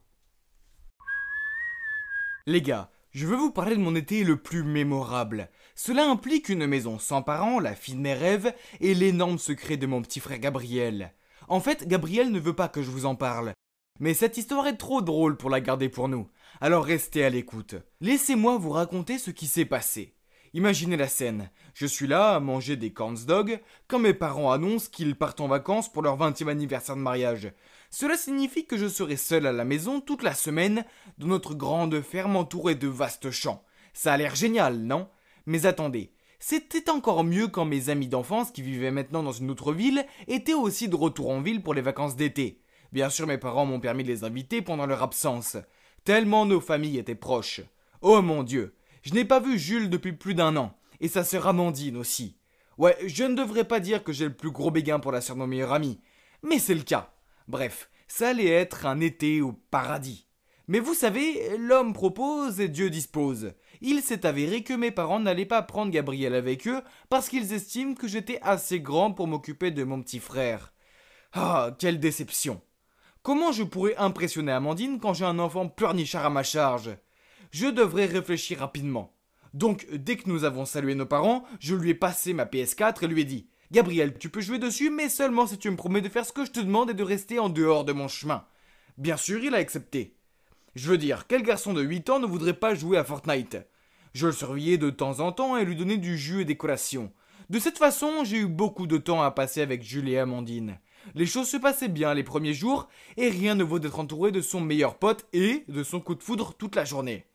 Les gars, je veux vous parler de mon été le plus mémorable. Cela implique une maison sans parents, la fille de mes rêves, et l'énorme secret de mon petit frère Gabriel. En fait, Gabriel ne veut pas que je vous en parle. Mais cette histoire est trop drôle pour la garder pour nous. Alors restez à l'écoute. Laissez-moi vous raconter ce qui s'est passé. Imaginez la scène. Je suis là à manger des corn dogs quand mes parents annoncent qu'ils partent en vacances pour leur 20e anniversaire de mariage. Cela signifie que je serai seul à la maison toute la semaine dans notre grande ferme entourée de vastes champs. Ça a l'air génial, non ? Mais attendez, c'était encore mieux quand mes amis d'enfance qui vivaient maintenant dans une autre ville étaient aussi de retour en ville pour les vacances d'été. Bien sûr, mes parents m'ont permis de les inviter pendant leur absence. Tellement nos familles étaient proches. Oh mon Dieu, je n'ai pas vu Jules depuis plus d'1 an, et sa sœur Amandine aussi. Ouais, je ne devrais pas dire que j'ai le plus gros béguin pour la sœur de mon meilleur ami, mais c'est le cas. Bref, ça allait être un été au paradis. Mais vous savez, l'homme propose et Dieu dispose. Il s'est avéré que mes parents n'allaient pas prendre Gabriel avec eux parce qu'ils estiment que j'étais assez grand pour m'occuper de mon petit frère. Ah, quelle déception. Comment je pourrais impressionner Amandine quand j'ai un enfant pleurnichard à ma charge ? Je devrais réfléchir rapidement. Donc, dès que nous avons salué nos parents, je lui ai passé ma PS4 et lui ai dit « Gabriel, tu peux jouer dessus, mais seulement si tu me promets de faire ce que je te demande et de rester en dehors de mon chemin. » Bien sûr, il a accepté. Je veux dire, quel garçon de 8 ans ne voudrait pas jouer à Fortnite ? Je le surveillais de temps en temps et lui donnais du jus et des collations. De cette façon, j'ai eu beaucoup de temps à passer avec Jules et Amandine. Les choses se passaient bien les premiers jours et rien ne vaut d'être entouré de son meilleur pote et de son coup de foudre toute la journée.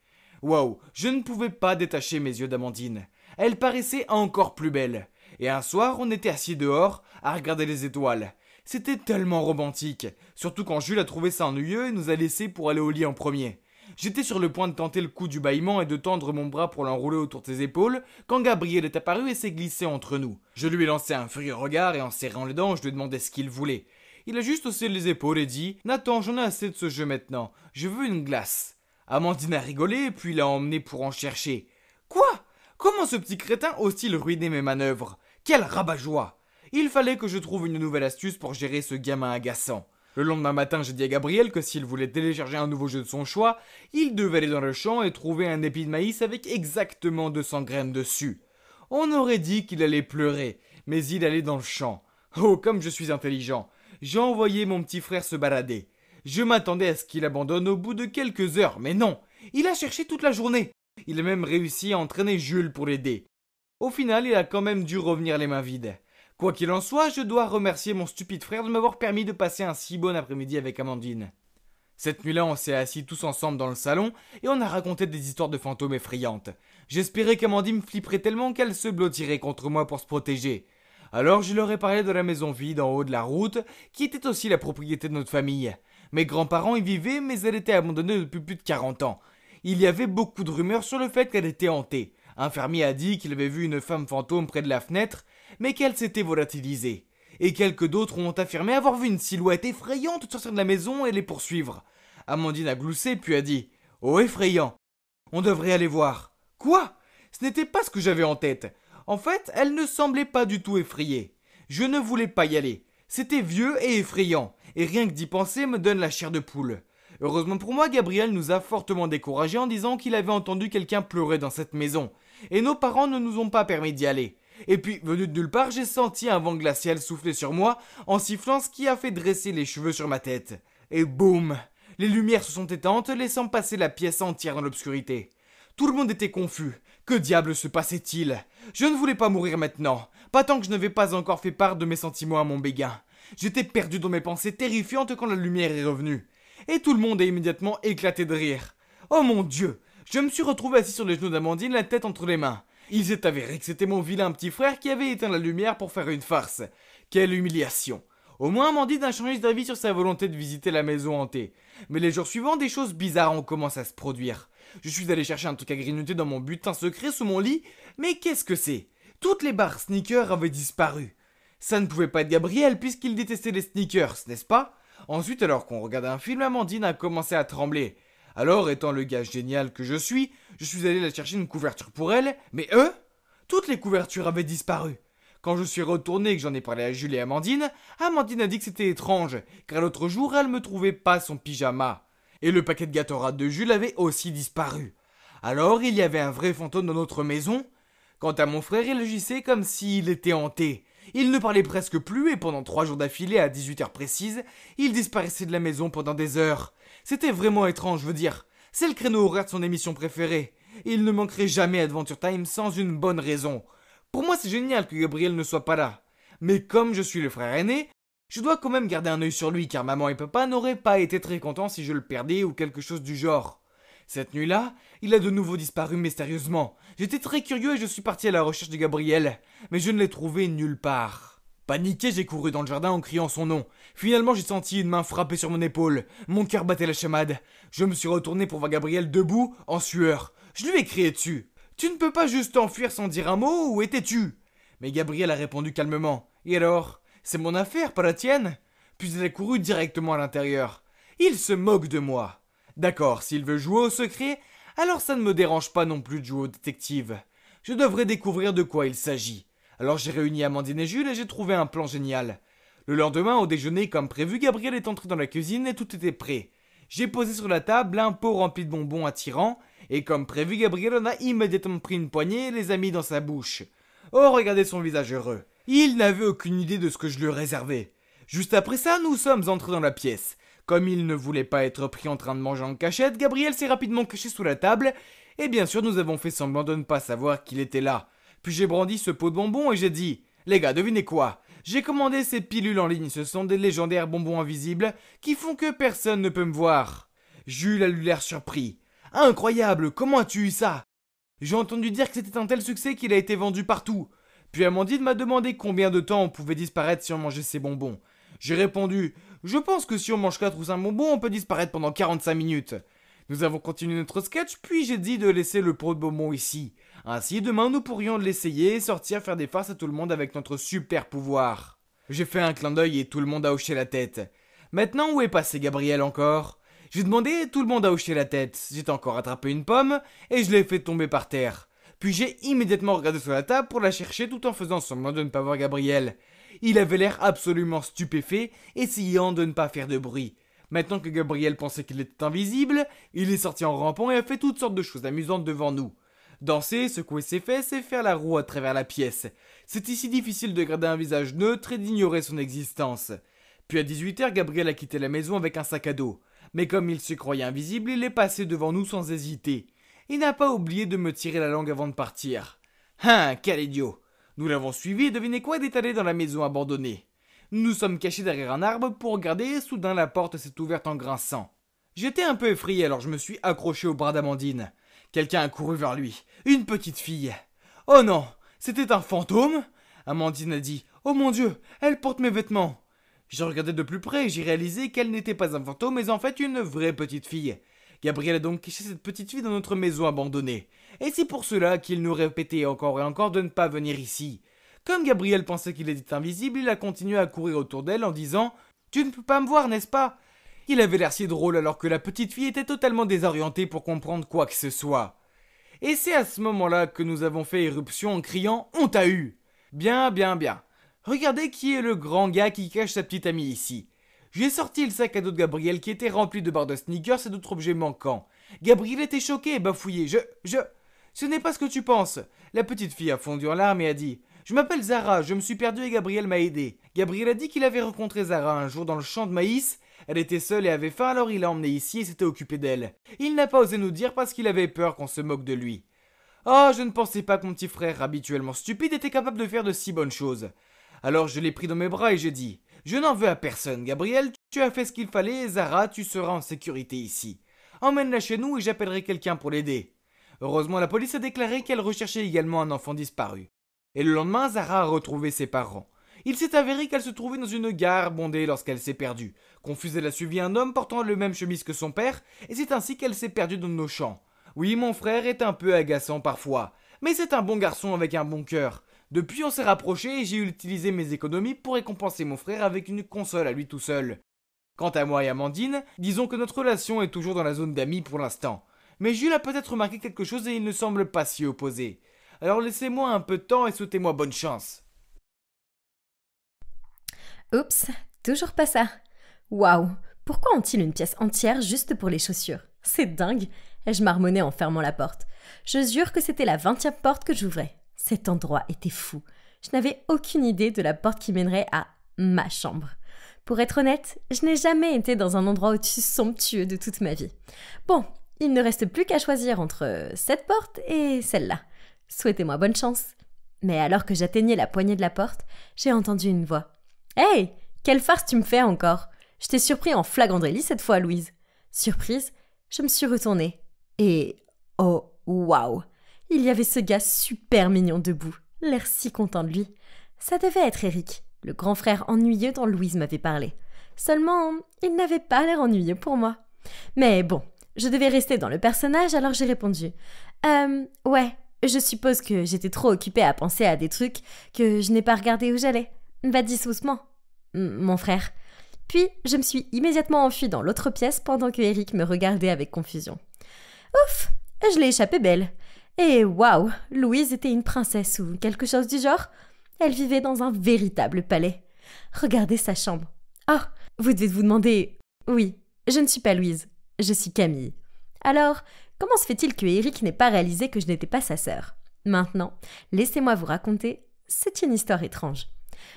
Waouh, je ne pouvais pas détacher mes yeux d'Amandine. Elle paraissait encore plus belle. Et un soir, on était assis dehors à regarder les étoiles. C'était tellement romantique, surtout quand Jules a trouvé ça ennuyeux et nous a laissés pour aller au lit en premier. J'étais sur le point de tenter le coup du bâillement et de tendre mon bras pour l'enrouler autour de ses épaules, quand Gabriel est apparu et s'est glissé entre nous. Je lui ai lancé un furieux regard et en serrant les dents, je lui ai demandé ce qu'il voulait. Il a juste haussé les épaules et dit « Nathan, j'en ai assez de ce jeu maintenant, je veux une glace. » Amandine a rigolé, puis l'a emmené pour en chercher. « Quoi ? Comment ce petit crétin ose-t-il ruiner mes manœuvres ? Quel rabat-joie ! Il fallait que je trouve une nouvelle astuce pour gérer ce gamin agaçant. » Le lendemain matin, j'ai dit à Gabriel que s'il voulait télécharger un nouveau jeu de son choix, il devait aller dans le champ et trouver un épi de maïs avec exactement 200 graines dessus. On aurait dit qu'il allait pleurer, mais il allait dans le champ. Oh, comme je suis intelligent. J'ai envoyé mon petit frère se balader. Je m'attendais à ce qu'il abandonne au bout de quelques heures, mais non. Il a cherché toute la journée. Il a même réussi à entraîner Jules pour l'aider. Au final, il a quand même dû revenir les mains vides. Quoi qu'il en soit, je dois remercier mon stupide frère de m'avoir permis de passer un si bon après-midi avec Amandine. Cette nuit-là, on s'est assis tous ensemble dans le salon et on a raconté des histoires de fantômes effrayantes. J'espérais qu'Amandine flipperait tellement qu'elle se blottirait contre moi pour se protéger. Alors je leur ai parlé de la maison vide en haut de la route, qui était aussi la propriété de notre famille. Mes grands-parents y vivaient, mais elle était abandonnée depuis plus de 40 ans. Il y avait beaucoup de rumeurs sur le fait qu'elle était hantée. Un fermier a dit qu'il avait vu une femme fantôme près de la fenêtre, mais qu'elle s'était volatilisée. Et quelques d'autres ont affirmé avoir vu une silhouette effrayante sortir de la maison et les poursuivre. Amandine a gloussé puis a dit « Oh effrayant, on devrait aller voir. » Quoi ? Ce n'était pas ce que j'avais en tête. En fait, elle ne semblait pas du tout effrayée. Je ne voulais pas y aller. C'était vieux et effrayant, et rien que d'y penser me donne la chair de poule. Heureusement pour moi, Gabriel nous a fortement découragés en disant qu'il avait entendu quelqu'un pleurer dans cette maison, et nos parents ne nous ont pas permis d'y aller. Et puis, venu de nulle part, j'ai senti un vent glacial souffler sur moi en sifflant, ce qui a fait dresser les cheveux sur ma tête. Et boum ! Les lumières se sont éteintes, laissant passer la pièce entière dans l'obscurité. Tout le monde était confus. Que diable se passait-il ? Je ne voulais pas mourir maintenant, pas tant que je n'avais pas encore fait part de mes sentiments à mon béguin. J'étais perdu dans mes pensées terrifiantes quand la lumière est revenue. Et tout le monde a immédiatement éclaté de rire. Oh mon Dieu ! Je me suis retrouvé assis sur les genoux d'Amandine, la tête entre les mains. Il s'est avéré que c'était mon vilain petit frère qui avait éteint la lumière pour faire une farce. Quelle humiliation! Au moins Amandine a changé d'avis sur sa volonté de visiter la maison hantée. Mais les jours suivants, des choses bizarres ont commencé à se produire. Je suis allé chercher un truc à grignoter dans mon butin secret sous mon lit, mais qu'est-ce que c'est ? Toutes les barres sneakers avaient disparu. Ça ne pouvait pas être Gabriel puisqu'il détestait les sneakers, n'est-ce pas ? Ensuite, alors qu'on regardait un film, Amandine a commencé à trembler. Alors, étant le gars génial que je suis allé la chercher une couverture pour elle, mais toutes les couvertures avaient disparu. Quand je suis retourné et que j'en ai parlé à Jules et Amandine, Amandine a dit que c'était étrange, car l'autre jour, elle me trouvait pas son pyjama. Et le paquet de gâteaux rats de Jules avait aussi disparu. Alors, il y avait un vrai fantôme dans notre maison. Quant à mon frère, il agissait comme s'il était hanté. Il ne parlait presque plus et pendant 3 jours d'affilée à 18h précises, il disparaissait de la maison pendant des heures. C'était vraiment étrange, je veux dire. C'est le créneau horaire de son émission préférée. Il ne manquerait jamais Adventure Time sans une bonne raison. Pour moi, c'est génial que Gabriel ne soit pas là. Mais comme je suis le frère aîné, je dois quand même garder un œil sur lui car maman et papa n'auraient pas été très contents si je le perdais ou quelque chose du genre. Cette nuit-là, il a de nouveau disparu mystérieusement. J'étais très curieux et je suis parti à la recherche de Gabriel, mais je ne l'ai trouvé nulle part. Paniqué, j'ai couru dans le jardin en criant son nom. Finalement, j'ai senti une main frapper sur mon épaule. Mon cœur battait la chamade. Je me suis retourné pour voir Gabriel debout, en sueur. Je lui ai crié dessus. « Tu ne peux pas juste t'enfuir sans dire un mot, où étais-tu » Mais Gabriel a répondu calmement. « Et alors ? C'est mon affaire, pas la tienne ?» Puis il a couru directement à l'intérieur. Il se moque de moi. D'accord, s'il veut jouer au secret, alors ça ne me dérange pas non plus de jouer au détective. Je devrais découvrir de quoi il s'agit. Alors j'ai réuni Amandine et Jules et j'ai trouvé un plan génial. Le lendemain, au déjeuner, comme prévu, Gabriel est entré dans la cuisine et tout était prêt. J'ai posé sur la table un pot rempli de bonbons attirants, et comme prévu, Gabriel en a immédiatement pris une poignée et les a mis dans sa bouche. Oh, regardez son visage heureux. Il n'avait aucune idée de ce que je lui réservais. Juste après ça, nous sommes entrés dans la pièce. Comme il ne voulait pas être pris en train de manger en cachette, Gabriel s'est rapidement caché sous la table, et bien sûr nous avons fait semblant de ne pas savoir qu'il était là. Puis j'ai brandi ce pot de bonbons et j'ai dit « Les gars, devinez quoi ? J'ai commandé ces pilules en ligne, ce sont des légendaires bonbons invisibles qui font que personne ne peut me voir. » Jules a eu l'air surpris. « Incroyable, comment as-tu eu ça ?» J'ai entendu dire que c'était un tel succès qu'il a été vendu partout. Puis Amandine m'a demandé combien de temps on pouvait disparaître si on mangeait ces bonbons. J'ai répondu « Je pense que si on mange 4 ou 5 bonbons, on peut disparaître pendant 45 minutes. » Nous avons continué notre sketch, puis j'ai dit de laisser le pot de bonbons ici. Ainsi, demain, nous pourrions l'essayer et sortir faire des farces à tout le monde avec notre super pouvoir. J'ai fait un clin d'œil et tout le monde a hoché la tête. Maintenant, où est passé Gabriel encore? J'ai demandé et tout le monde a hoché la tête. J'ai encore attrapé une pomme et je l'ai fait tomber par terre. Puis j'ai immédiatement regardé sur la table pour la chercher tout en faisant semblant de ne pas voir Gabriel. Il avait l'air absolument stupéfait, essayant de ne pas faire de bruit. Maintenant que Gabriel pensait qu'il était invisible, il est sorti en rampant et a fait toutes sortes de choses amusantes devant nous. Danser, secouer ses fesses et faire la roue à travers la pièce. C'est si difficile de garder un visage neutre et d'ignorer son existence. Puis à 18h, Gabriel a quitté la maison avec un sac à dos. Mais comme il se croyait invisible, il est passé devant nous sans hésiter. Il n'a pas oublié de me tirer la langue avant de partir. Hein, quel idiot! Nous l'avons suivi et devinez quoi, il est allé dans la maison abandonnée. Nous nous sommes cachés derrière un arbre pour regarder et soudain la porte s'est ouverte en grinçant. J'étais un peu effrayé alors je me suis accroché au bras d'Amandine. Quelqu'un a couru vers lui. Une petite fille. Oh non, c'était un fantôme? Amandine a dit. Oh mon Dieu, elle porte mes vêtements. J'ai regardé de plus près et j'ai réalisé qu'elle n'était pas un fantôme mais en fait une vraie petite fille. Gabriel a donc caché cette petite fille dans notre maison abandonnée. Et c'est pour cela qu'il nous répétait encore et encore de ne pas venir ici. Comme Gabriel pensait qu'il était invisible, il a continué à courir autour d'elle en disant « Tu ne peux pas me voir, n'est-ce pas ?» Il avait l'air si drôle alors que la petite fille était totalement désorientée pour comprendre quoi que ce soit. Et c'est à ce moment-là que nous avons fait éruption en criant « On t'a eu !» Bien, bien, bien. Regardez qui est le grand gars qui cache sa petite amie ici. J'ai sorti le sac à dos de Gabriel qui était rempli de barres de sneakers et d'autres objets manquants. Gabriel était choqué et bafouillé. Ce n'est pas ce que tu penses. La petite fille a fondu en larmes et a dit « Je m'appelle Zara, je me suis perdu et Gabriel m'a aidé. » Gabriel a dit qu'il avait rencontré Zara un jour dans le champ de maïs. Elle était seule et avait faim alors il l'a emmenée ici et s'était occupé d'elle. Il n'a pas osé nous dire parce qu'il avait peur qu'on se moque de lui. Oh, je ne pensais pas que mon petit frère, habituellement stupide, était capable de faire de si bonnes choses. Alors je l'ai pris dans mes bras et j'ai dit « Je n'en veux à personne, Gabriel, tu as fait ce qu'il fallait et Zara, tu seras en sécurité ici. Emmène-la chez nous et j'appellerai quelqu'un pour l'aider. » Heureusement, la police a déclaré qu'elle recherchait également un enfant disparu. Et le lendemain, Zara a retrouvé ses parents. Il s'est avéré qu'elle se trouvait dans une gare bondée lorsqu'elle s'est perdue. Confuse, elle a suivi un homme portant le même chemise que son père, et c'est ainsi qu'elle s'est perdue dans nos champs. Oui, mon frère est un peu agaçant parfois, mais c'est un bon garçon avec un bon cœur. Depuis, on s'est rapprochés et j'ai utilisé mes économies pour récompenser mon frère avec une console à lui tout seul. Quant à moi et Amandine, disons que notre relation est toujours dans la zone d'amis pour l'instant. Mais Jules a peut-être remarqué quelque chose et il ne semble pas s'y opposer. Alors laissez-moi un peu de temps et souhaitez-moi bonne chance. Oups, toujours pas ça. Waouh, pourquoi ont-ils une pièce entière juste pour les chaussures? C'est dingue, ai-je marmonné en fermant la porte. Je jure que c'était la 20e porte que j'ouvrais. Cet endroit était fou. Je n'avais aucune idée de la porte qui mènerait à ma chambre. Pour être honnête, je n'ai jamais été dans un endroit aussi somptueux de toute ma vie. Bon, il ne reste plus qu'à choisir entre cette porte et celle-là. Souhaitez-moi bonne chance. Mais alors que j'atteignais la poignée de la porte, j'ai entendu une voix. « Hey, quelle farce tu me fais encore? Je t'ai surpris en flagrant délit cette fois, Louise. » Surprise, je me suis retournée. Et oh, waouh! Il y avait ce gars super mignon debout, l'air si content de lui. Ça devait être Eric, le grand frère ennuyeux dont Louise m'avait parlé. Seulement, il n'avait pas l'air ennuyeux pour moi. Mais bon, je devais rester dans le personnage, alors j'ai répondu. Ouais, je suppose que j'étais trop occupée à penser à des trucs que je n'ai pas regardé où j'allais. Va-t-y doucement, mon frère. » Puis, je me suis immédiatement enfuie dans l'autre pièce pendant que Eric me regardait avec confusion. Ouf, je l'ai échappé belle. Et waouh, Louise était une princesse ou quelque chose du genre. Elle vivait dans un véritable palais. Regardez sa chambre. Ah, vous devez vous demander... Oui, je ne suis pas Louise, je suis Camille. Alors, comment se fait-il que Eric n'ait pas réalisé que je n'étais pas sa sœur? Maintenant, laissez-moi vous raconter, c'est une histoire étrange.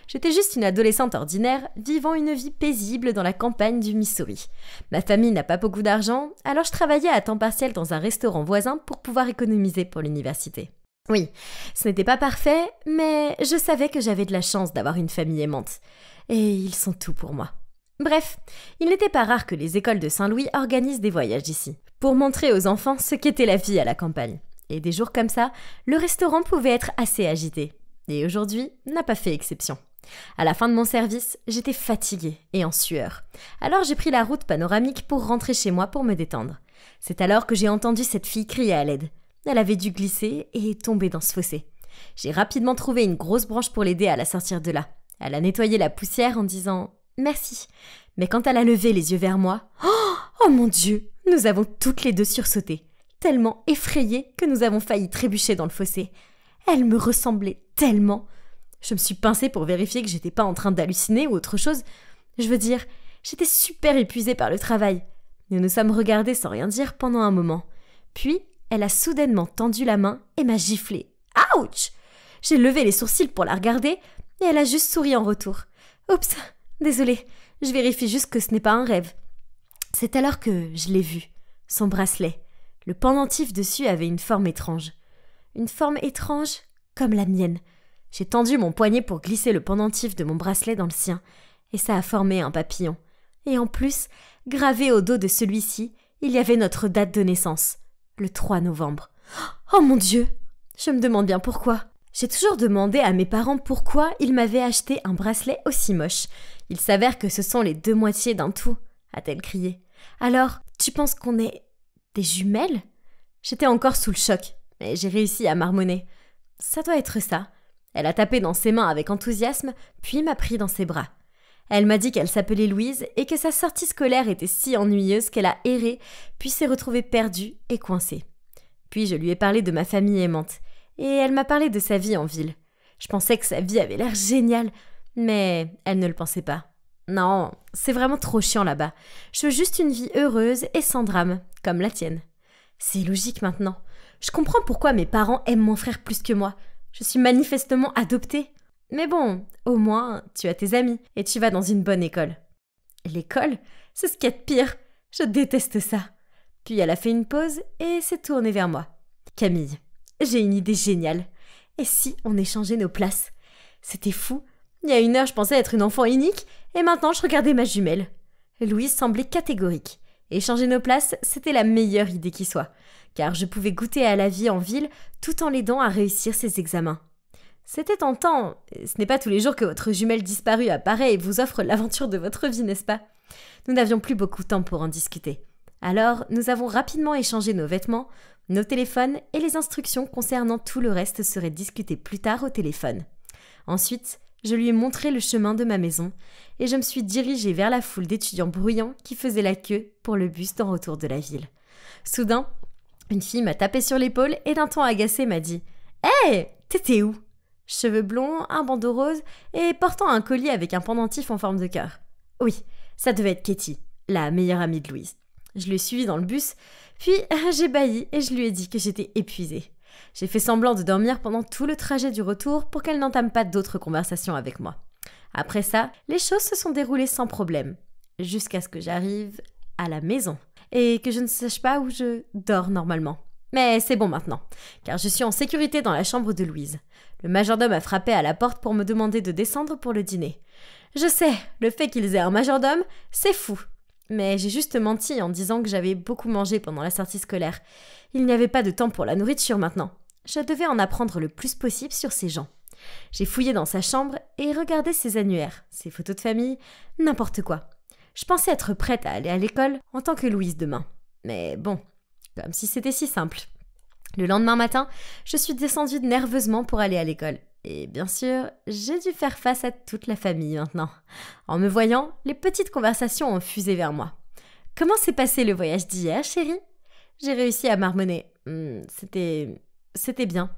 J'étais juste une adolescente ordinaire, vivant une vie paisible dans la campagne du Missouri. Ma famille n'a pas beaucoup d'argent, alors je travaillais à temps partiel dans un restaurant voisin pour pouvoir économiser pour l'université. Oui, ce n'était pas parfait, mais je savais que j'avais de la chance d'avoir une famille aimante. Et ils sont tout pour moi. Bref, il n'était pas rare que les écoles de Saint-Louis organisent des voyages ici, pour montrer aux enfants ce qu'était la vie à la campagne. Et des jours comme ça, le restaurant pouvait être assez agité. Et aujourd'hui n'a pas fait exception. À la fin de mon service, j'étais fatiguée et en sueur. Alors j'ai pris la route panoramique pour rentrer chez moi pour me détendre. C'est alors que j'ai entendu cette fille crier à l'aide. Elle avait dû glisser et tomber dans ce fossé. J'ai rapidement trouvé une grosse branche pour l'aider à la sortir de là. Elle a nettoyé la poussière en disant « Merci ». Mais quand elle a levé les yeux vers moi, oh mon Dieu, nous avons toutes les deux sursauté, tellement effrayées que nous avons failli trébucher dans le fossé. Elle me ressemblait tellement. Je me suis pincée pour vérifier que j'étais pas en train d'halluciner ou autre chose. Je veux dire, j'étais super épuisée par le travail. Nous nous sommes regardés sans rien dire pendant un moment. Puis, elle a soudainement tendu la main et m'a giflé. Ouch! J'ai levé les sourcils pour la regarder et elle a juste souri en retour. Oups, désolée, je vérifie juste que ce n'est pas un rêve. C'est alors que je l'ai vu, son bracelet. Le pendentif dessus avait une forme étrange. Une forme étrange comme la mienne. J'ai tendu mon poignet pour glisser le pendentif de mon bracelet dans le sien, et ça a formé un papillon. Et en plus, gravé au dos de celui-ci, il y avait notre date de naissance, le 3 novembre. Oh mon Dieu! Je me demande bien pourquoi. J'ai toujours demandé à mes parents pourquoi ils m'avaient acheté un bracelet aussi moche. Il s'avère que ce sont les deux moitiés d'un tout, a-t-elle crié. Alors, tu penses qu'on est des jumelles? J'étais encore sous le choc, mais j'ai réussi à marmonner. Ça doit être ça. Elle a tapé dans ses mains avec enthousiasme, puis m'a pris dans ses bras. Elle m'a dit qu'elle s'appelait Louise et que sa sortie scolaire était si ennuyeuse qu'elle a erré, puis s'est retrouvée perdue et coincée. Puis je lui ai parlé de ma famille aimante, et elle m'a parlé de sa vie en ville. Je pensais que sa vie avait l'air géniale, mais elle ne le pensait pas. Non, c'est vraiment trop chiant là-bas. Je veux juste une vie heureuse et sans drame, comme la tienne. C'est logique maintenant. Je comprends pourquoi mes parents aiment mon frère plus que moi. Je suis manifestement adoptée. Mais bon, au moins, tu as tes amis et tu vas dans une bonne école. L'école? C'est ce qu'il y a de pire. Je déteste ça. Puis elle a fait une pause et s'est tournée vers moi. Camille, j'ai une idée géniale. Et si on échangeait nos places? C'était fou. Il y a 1 heure, je pensais être une enfant unique et maintenant je regardais ma jumelle. Louise semblait catégorique. Échanger nos places, c'était la meilleure idée qui soit, car je pouvais goûter à la vie en ville tout en l'aidant à réussir ses examens. C'était tentant. Ce n'est pas tous les jours que votre jumelle disparue apparaît et vous offre l'aventure de votre vie, n'est-ce pas? Nous n'avions plus beaucoup de temps pour en discuter. Alors, nous avons rapidement échangé nos vêtements, nos téléphones et les instructions concernant tout le reste seraient discutées plus tard au téléphone. Ensuite, je lui ai montré le chemin de ma maison et je me suis dirigée vers la foule d'étudiants bruyants qui faisaient la queue pour le bus en retour de la ville. Soudain, une fille m'a tapé sur l'épaule et d'un ton agacé m'a dit « Hé, t'étais où ?» Cheveux blonds, un bandeau rose et portant un collier avec un pendentif en forme de cœur. Oui, ça devait être Katie, la meilleure amie de Louise. Je l'ai suivie dans le bus, puis j'ai bâilli et je lui ai dit que j'étais épuisée. J'ai fait semblant de dormir pendant tout le trajet du retour pour qu'elle n'entame pas d'autres conversations avec moi. Après ça, les choses se sont déroulées sans problème, jusqu'à ce que j'arrive à la maison et que je ne sache pas où je dors normalement. Mais c'est bon maintenant, car je suis en sécurité dans la chambre de Louise. Le majordome a frappé à la porte pour me demander de descendre pour le dîner. Je sais, le fait qu'ils aient un majordome, c'est fou. Mais j'ai juste menti en disant que j'avais beaucoup mangé pendant la sortie scolaire. Il n'y avait pas de temps pour la nourriture maintenant. Je devais en apprendre le plus possible sur ces gens. J'ai fouillé dans sa chambre et regardé ses annuaires, ses photos de famille, n'importe quoi. Je pensais être prête à aller à l'école en tant que Louise demain. Mais bon, comme si c'était si simple. Le lendemain matin, je suis descendue nerveusement pour aller à l'école. Et bien sûr, j'ai dû faire face à toute la famille maintenant. En me voyant, les petites conversations ont fusé vers moi. « Comment s'est passé le voyage d'hier, chérie ?» J'ai réussi à marmonner. C'était bien.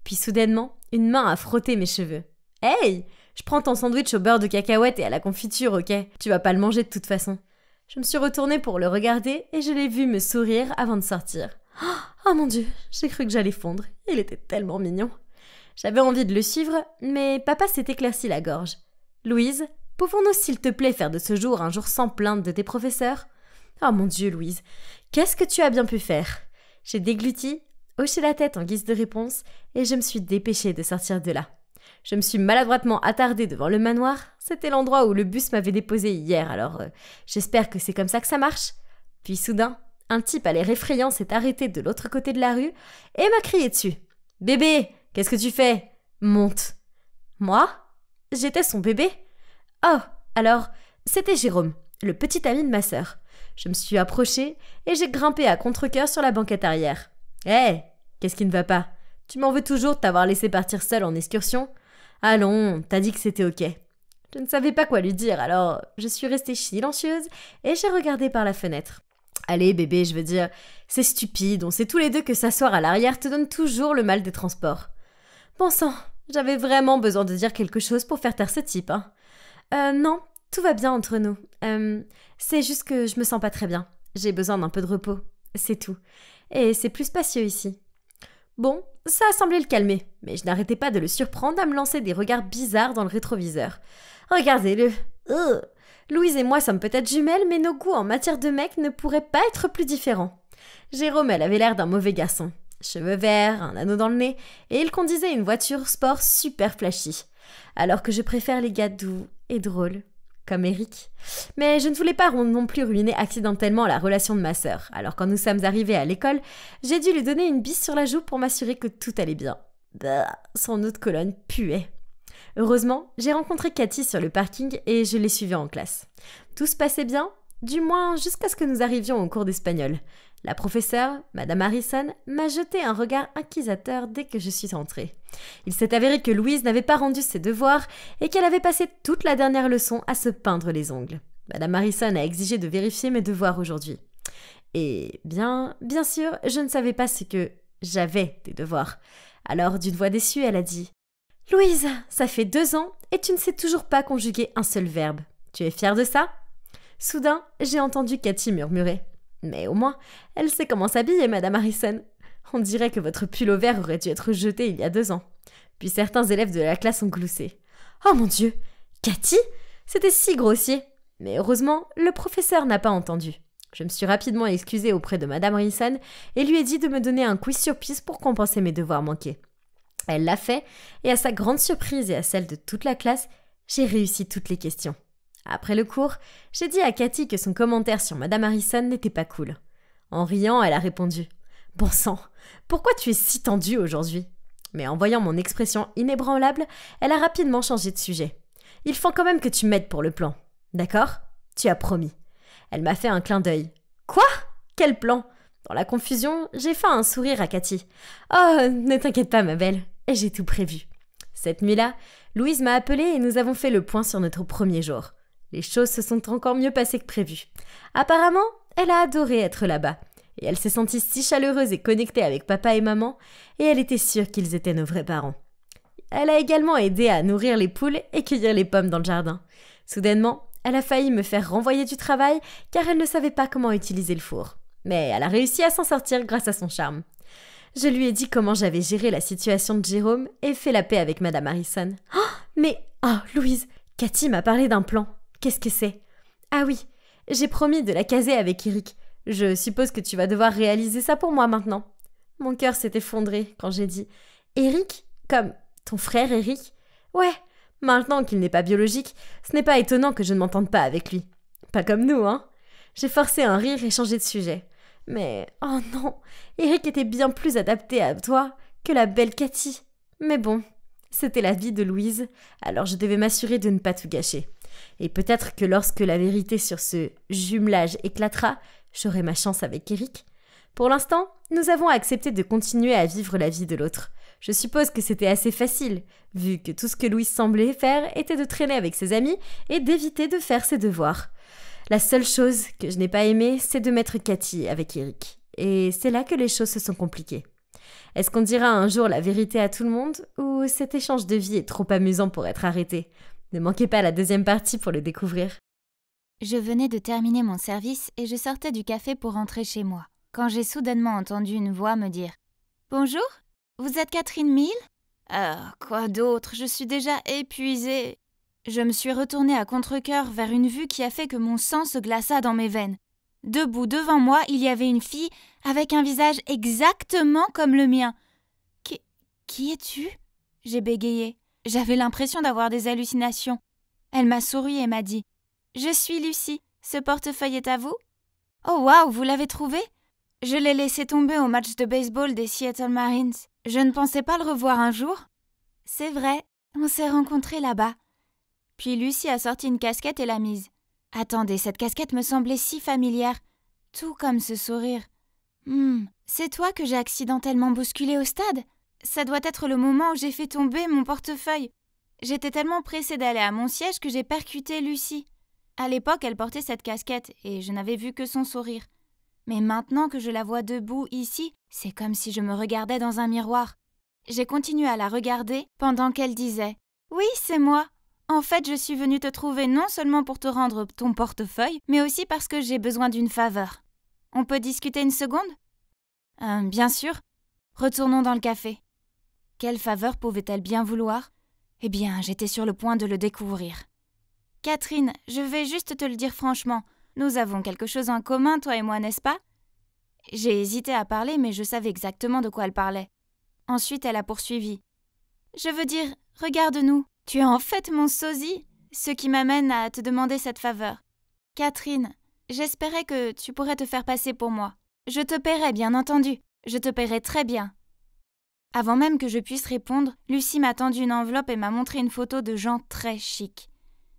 Puis soudainement, une main a frotté mes cheveux. « Hey, je prends ton sandwich au beurre de cacahuète et à la confiture, ok? Tu vas pas le manger de toute façon. » Je me suis retournée pour le regarder et je l'ai vu me sourire avant de sortir. Oh mon Dieu, j'ai cru que j'allais fondre. Il était tellement mignon. J'avais envie de le suivre, mais papa s'est éclairci la gorge. « Louise, pouvons-nous s'il te plaît faire de ce jour un jour sans plainte de tes professeurs ?» Oh mon Dieu, Louise, qu'est-ce que tu as bien pu faire? J'ai dégluti, hoché la tête en guise de réponse et je me suis dépêchée de sortir de là. Je me suis maladroitement attardée devant le manoir. C'était l'endroit où le bus m'avait déposé hier, alors j'espère que c'est comme ça que ça marche. Puis soudain, un type à l'air effrayant s'est arrêté de l'autre côté de la rue et m'a crié dessus. « Bébé, qu'est-ce que tu fais? Monte !» Moi? J'étais son bébé? Oh, alors, c'était Jérôme, le petit ami de ma sœur. Je me suis approchée et j'ai grimpé à contre-cœur sur la banquette arrière. « Hé, qu'est-ce qui ne va pas? Tu m'en veux toujours de t'avoir laissé partir seule en excursion? Allons, t'as dit que c'était ok. » Je ne savais pas quoi lui dire, alors je suis restée silencieuse et j'ai regardé par la fenêtre. Allez bébé, je veux dire, c'est stupide, on sait tous les deux que s'asseoir à l'arrière te donne toujours le mal des transports. Bon sang, j'avais vraiment besoin de dire quelque chose pour faire taire ce type, hein. Non, tout va bien entre nous. C'est juste que je me sens pas très bien. J'ai besoin d'un peu de repos, c'est tout. Et c'est plus spacieux ici. Bon, ça a semblé le calmer, mais je n'arrêtais pas de le surprendre à me lancer des regards bizarres dans le rétroviseur. Regardez-le. Louise et moi sommes peut-être jumelles, mais nos goûts en matière de mec ne pourraient pas être plus différents. Jérôme, elle avait l'air d'un mauvais garçon. Cheveux verts, un anneau dans le nez, et il conduisait une voiture sport super flashy. Alors que je préfère les gars doux et drôles, comme Eric. Mais je ne voulais pas non plus ruiner accidentellement la relation de ma sœur. Alors quand nous sommes arrivés à l'école, j'ai dû lui donner une bise sur la joue pour m'assurer que tout allait bien. Bah, son eau de Cologne puait. Heureusement, j'ai rencontré Cathy sur le parking et je l'ai suivie en classe. Tout se passait bien, du moins jusqu'à ce que nous arrivions au cours d'espagnol. La professeure, Madame Harrison, m'a jeté un regard inquisiteur dès que je suis entrée. Il s'est avéré que Louise n'avait pas rendu ses devoirs et qu'elle avait passé toute la dernière leçon à se peindre les ongles. Madame Harrison a exigé de vérifier mes devoirs aujourd'hui. Et bien sûr, je ne savais pas ce que j'avais des devoirs. Alors, d'une voix déçue, elle a dit « Louise, ça fait 2 ans et tu ne sais toujours pas conjuguer un seul verbe. Tu es fière de ça ?» Soudain, j'ai entendu Cathy murmurer « Mais au moins, elle sait comment s'habiller, Madame Harrison. On dirait que votre pull au vert aurait dû être jeté il y a 2 ans. » Puis certains élèves de la classe ont gloussé. « Oh mon Dieu, Cathy, c'était si grossier !» Mais heureusement, le professeur n'a pas entendu. Je me suis rapidement excusée auprès de Madame Harrison et lui ai dit de me donner un quiz sur piste pour compenser mes devoirs manqués. Elle l'a fait, et à sa grande surprise et à celle de toute la classe, j'ai réussi toutes les questions. Après le cours, j'ai dit à Cathy que son commentaire sur Madame Harrison n'était pas cool. En riant, elle a répondu « Bon sang, pourquoi tu es si tendue aujourd'hui ?» Mais en voyant mon expression inébranlable, elle a rapidement changé de sujet. « Il faut quand même que tu m'aides pour le plan. D'accord ? Tu as promis. » Elle m'a fait un clin d'œil. « Quoi ? Quel plan ?» Dans la confusion, j'ai fait un sourire à Cathy. « Oh, ne t'inquiète pas, ma belle. Et j'ai tout prévu. » Cette nuit-là, Louise m'a appelée et nous avons fait le point sur notre premier jour. Les choses se sont encore mieux passées que prévu. Apparemment, elle a adoré être là-bas. Et elle s'est sentie si chaleureuse et connectée avec papa et maman, et elle était sûre qu'ils étaient nos vrais parents. Elle a également aidé à nourrir les poules et cueillir les pommes dans le jardin. Soudainement, elle a failli me faire renvoyer du travail car elle ne savait pas comment utiliser le four. Mais elle a réussi à s'en sortir grâce à son charme. Je lui ai dit comment j'avais géré la situation de Jérôme et fait la paix avec Madame Harrison. Louise, Cathy m'a parlé d'un plan. Qu'est-ce que c'est ? Ah oui, j'ai promis de la caser avec Eric. Je suppose que tu vas devoir réaliser ça pour moi maintenant. Mon cœur s'est effondré quand j'ai dit « Eric ? Comme ton frère Eric ? Ouais, maintenant qu'il n'est pas biologique, ce n'est pas étonnant que je ne m'entende pas avec lui. Pas comme nous, hein ?» J'ai forcé un rire et changé de sujet. Mais, oh non, Eric était bien plus adapté à toi que la belle Cathy. Mais bon, c'était la vie de Louise, alors je devais m'assurer de ne pas tout gâcher. Et peut-être que lorsque la vérité sur ce jumelage éclatera, j'aurai ma chance avec Eric. Pour l'instant, nous avons accepté de continuer à vivre la vie de l'autre. Je suppose que c'était assez facile, vu que tout ce que Louise semblait faire était de traîner avec ses amis et d'éviter de faire ses devoirs. La seule chose que je n'ai pas aimée, c'est de mettre Cathy avec Eric. Et c'est là que les choses se sont compliquées. Est-ce qu'on dira un jour la vérité à tout le monde, ou cet échange de vie est trop amusant pour être arrêté ? Ne manquez pas la deuxième partie pour le découvrir. Je venais de terminer mon service et je sortais du café pour rentrer chez moi, quand j'ai soudainement entendu une voix me dire « Bonjour, vous êtes Catherine Mille ?»« Ah, quoi d'autre, je suis déjà épuisée. » Je me suis retournée à contre-cœur vers une vue qui a fait que mon sang se glaça dans mes veines. Debout devant moi, il y avait une fille avec un visage exactement comme le mien. « Qui es-tu » j'ai bégayé. J'avais l'impression d'avoir des hallucinations. Elle m'a souri et m'a dit « Je suis Lucie, ce portefeuille est à vous ?»« Oh waouh, vous l'avez trouvé ?» Je l'ai laissé tomber au match de baseball des Seattle Marines. Je ne pensais pas le revoir un jour. C'est vrai, on s'est rencontrés là-bas. Puis Lucie a sorti une casquette et l'a mise. Attendez, cette casquette me semblait si familière. Tout comme ce sourire. C'est toi que j'ai accidentellement bousculé au stade ? Ça doit être le moment où j'ai fait tomber mon portefeuille. J'étais tellement pressée d'aller à mon siège que j'ai percuté Lucie. À l'époque, elle portait cette casquette et je n'avais vu que son sourire. Mais maintenant que je la vois debout ici, c'est comme si je me regardais dans un miroir. J'ai continué à la regarder pendant qu'elle disait « Oui, c'est moi. En fait, je suis venue te trouver non seulement pour te rendre ton portefeuille, mais aussi parce que j'ai besoin d'une faveur. On peut discuter une seconde ? Bien sûr. Retournons dans le café. » Quelle faveur pouvait-elle bien vouloir ? Eh bien, j'étais sur le point de le découvrir. « Catherine, je vais juste te le dire franchement. Nous avons quelque chose en commun, toi et moi, n'est-ce pas ?» J'ai hésité à parler, mais je savais exactement de quoi elle parlait. Ensuite, elle a poursuivi. « Je veux dire, regarde-nous. Tu es en fait mon sosie, ce qui m'amène à te demander cette faveur. Catherine, j'espérais que tu pourrais te faire passer pour moi. Je te paierai, bien entendu. Je te paierai très bien. » Avant même que je puisse répondre, Lucie m'a tendu une enveloppe et m'a montré une photo de gens très chics.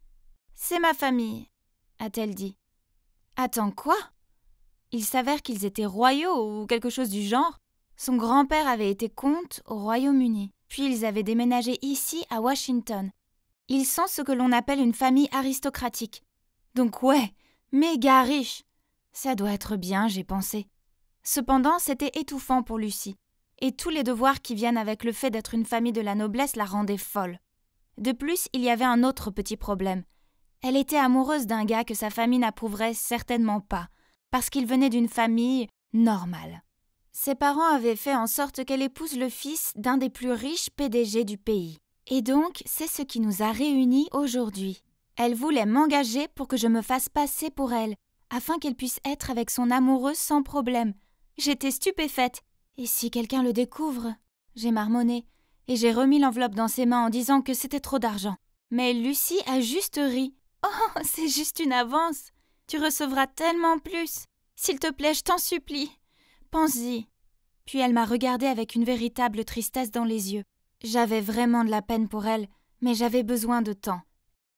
« C'est ma famille, » a-t-elle dit. « Attends, quoi ? Il s'avère qu'ils étaient royaux ou quelque chose du genre. Son grand-père avait été comte au Royaume-Uni, puis ils avaient déménagé ici à Washington. Ils sont ce que l'on appelle une famille aristocratique. Donc ouais, méga riche. Ça doit être bien, j'ai pensé. Cependant, c'était étouffant pour Lucie. Et tous les devoirs qui viennent avec le fait d'être une famille de la noblesse la rendaient folle. De plus, il y avait un autre petit problème. Elle était amoureuse d'un gars que sa famille n'approuverait certainement pas, parce qu'il venait d'une famille normale. Ses parents avaient fait en sorte qu'elle épouse le fils d'un des plus riches PDG du pays. Et donc, c'est ce qui nous a réunis aujourd'hui. Elle voulait m'engager pour que je me fasse passer pour elle, afin qu'elle puisse être avec son amoureux sans problème. J'étais stupéfaite. Et si quelqu'un le découvre ? J'ai marmonné, et j'ai remis l'enveloppe dans ses mains en disant que c'était trop d'argent. Mais Lucie a juste ri. « Oh, c'est juste une avance. Tu recevras tellement plus. S'il te plaît, je t'en supplie. Pense-y. » Puis elle m'a regardée avec une véritable tristesse dans les yeux. J'avais vraiment de la peine pour elle, mais j'avais besoin de temps.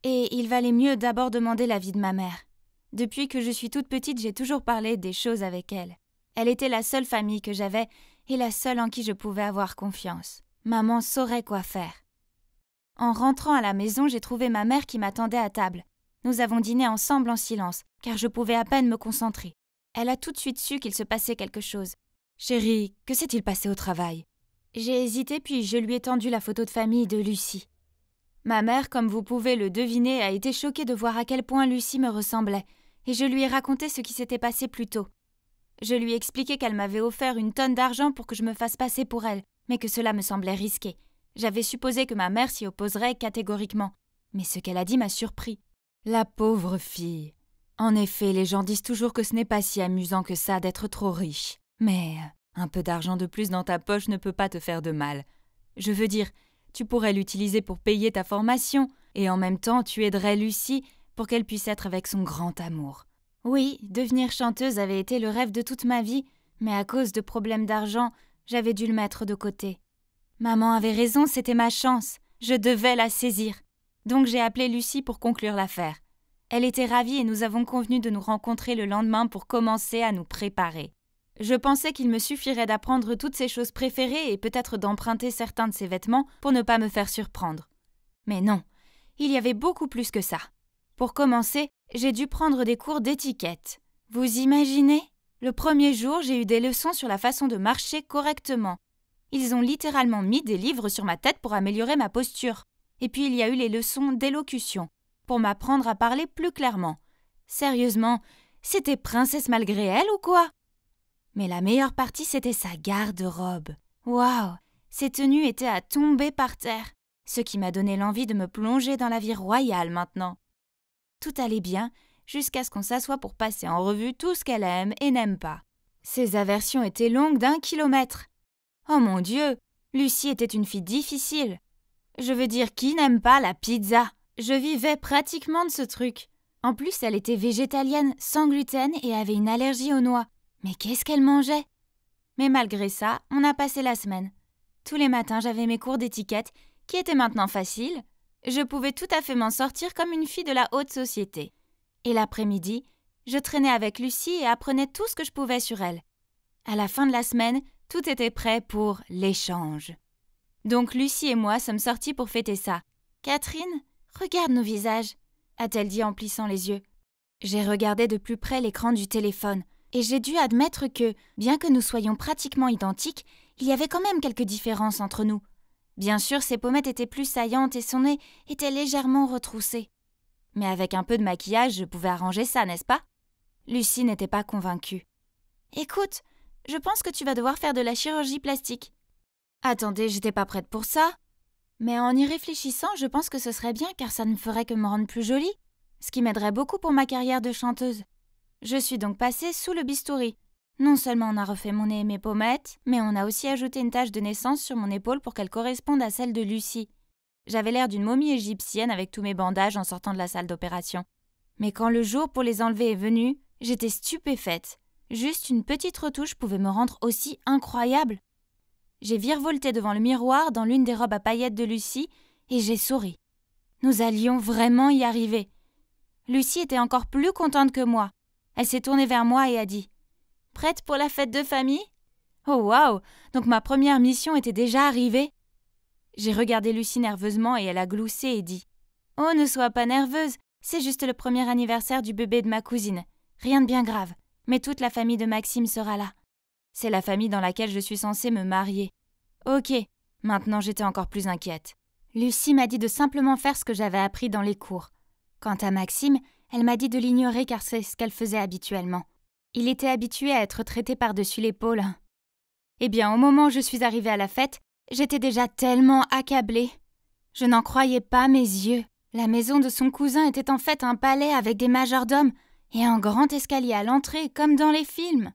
Et il valait mieux d'abord demander l'avis de ma mère. Depuis que je suis toute petite, j'ai toujours parlé des choses avec elle. Elle était la seule famille que j'avais et la seule en qui je pouvais avoir confiance. Maman saurait quoi faire. En rentrant à la maison, j'ai trouvé ma mère qui m'attendait à table. Nous avons dîné ensemble en silence, car je pouvais à peine me concentrer. Elle a tout de suite su qu'il se passait quelque chose. « Chérie, que s'est-il passé au travail ?» J'ai hésité puis je lui ai tendu la photo de famille de Lucie. Ma mère, comme vous pouvez le deviner, a été choquée de voir à quel point Lucie me ressemblait, et je lui ai raconté ce qui s'était passé plus tôt. Je lui ai expliqué qu'elle m'avait offert une tonne d'argent pour que je me fasse passer pour elle, mais que cela me semblait risqué. J'avais supposé que ma mère s'y opposerait catégoriquement. Mais ce qu'elle a dit m'a surpris. La pauvre fille. En effet, les gens disent toujours que ce n'est pas si amusant que ça d'être trop riche. Mais un peu d'argent de plus dans ta poche ne peut pas te faire de mal. Je veux dire, tu pourrais l'utiliser pour payer ta formation, et en même temps tu aiderais Lucie pour qu'elle puisse être avec son grand amour. Oui, devenir chanteuse avait été le rêve de toute ma vie, mais à cause de problèmes d'argent, j'avais dû le mettre de côté. Maman avait raison, c'était ma chance. Je devais la saisir. Donc j'ai appelé Lucie pour conclure l'affaire. Elle était ravie et nous avons convenu de nous rencontrer le lendemain pour commencer à nous préparer. Je pensais qu'il me suffirait d'apprendre toutes ses choses préférées et peut-être d'emprunter certains de ses vêtements pour ne pas me faire surprendre. Mais non, il y avait beaucoup plus que ça. Pour commencer, j'ai dû prendre des cours d'étiquette. Vous imaginez ? Le premier jour, j'ai eu des leçons sur la façon de marcher correctement. Ils ont littéralement mis des livres sur ma tête pour améliorer ma posture. Et puis il y a eu les leçons d'élocution, pour m'apprendre à parler plus clairement. Sérieusement, c'était princesse malgré elle ou quoi ? Mais la meilleure partie, c'était sa garde-robe. Waouh ! Ses tenues étaient à tomber par terre, ce qui m'a donné l'envie de me plonger dans la vie royale maintenant. Tout allait bien, jusqu'à ce qu'on s'assoie pour passer en revue tout ce qu'elle aime et n'aime pas. Ses aversions étaient longues d'1 kilomètre. Oh mon Dieu, Lucie était une fille difficile. Je veux dire, qui n'aime pas la pizza ? Je vivais pratiquement de ce truc. En plus, elle était végétalienne, sans gluten et avait une allergie aux noix. Mais qu'est-ce qu'elle mangeait ? Mais malgré ça, on a passé la semaine. Tous les matins, j'avais mes cours d'étiquette, qui étaient maintenant faciles. Je pouvais tout à fait m'en sortir comme une fille de la haute société. Et l'après-midi, je traînais avec Lucie et apprenais tout ce que je pouvais sur elle. À la fin de la semaine, tout était prêt pour l'échange. Donc Lucie et moi sommes sortis pour fêter ça. Catherine, regarde nos visages, a-t-elle dit en plissant les yeux. J'ai regardé de plus près l'écran du téléphone, et j'ai dû admettre que, bien que nous soyons pratiquement identiques, il y avait quand même quelques différences entre nous. Bien sûr, ses pommettes étaient plus saillantes et son nez était légèrement retroussé. Mais avec un peu de maquillage, je pouvais arranger ça, n'est-ce pas? Lucie n'était pas convaincue. « Écoute, je pense que tu vas devoir faire de la chirurgie plastique. » Attendez, j'étais pas prête pour ça. Mais en y réfléchissant, je pense que ce serait bien car ça ne ferait que me rendre plus jolie, ce qui m'aiderait beaucoup pour ma carrière de chanteuse. Je suis donc passée sous le bistouri. Non seulement on a refait mon nez et mes pommettes, mais on a aussi ajouté une tache de naissance sur mon épaule pour qu'elle corresponde à celle de Lucie. J'avais l'air d'une momie égyptienne avec tous mes bandages en sortant de la salle d'opération. Mais quand le jour pour les enlever est venu, j'étais stupéfaite. Juste une petite retouche pouvait me rendre aussi incroyable. J'ai virevolté devant le miroir dans l'une des robes à paillettes de Lucie et j'ai souri. Nous allions vraiment y arriver. Lucie était encore plus contente que moi. Elle s'est tournée vers moi et a dit « Prête pour la fête de famille ?» Oh waouh! Donc ma première mission était déjà arrivée. J'ai regardé Lucie nerveusement et elle a gloussé et dit « Oh, ne sois pas nerveuse, c'est juste le premier anniversaire du bébé de ma cousine. Rien de bien grave, mais toute la famille de Maxime sera là. C'est la famille dans laquelle je suis censée me marier. » Ok, maintenant j'étais encore plus inquiète. Lucie m'a dit de simplement faire ce que j'avais appris dans les cours. Quant à Maxime, elle m'a dit de l'ignorer car c'est ce qu'elle faisait habituellement. Il était habitué à être traité par-dessus l'épaule. Eh bien, au moment où je suis arrivée à la fête, j'étais déjà tellement accablée. Je n'en croyais pas mes yeux. La maison de son cousin était en fait un palais avec des majordomes et un grand escalier à l'entrée comme dans les films.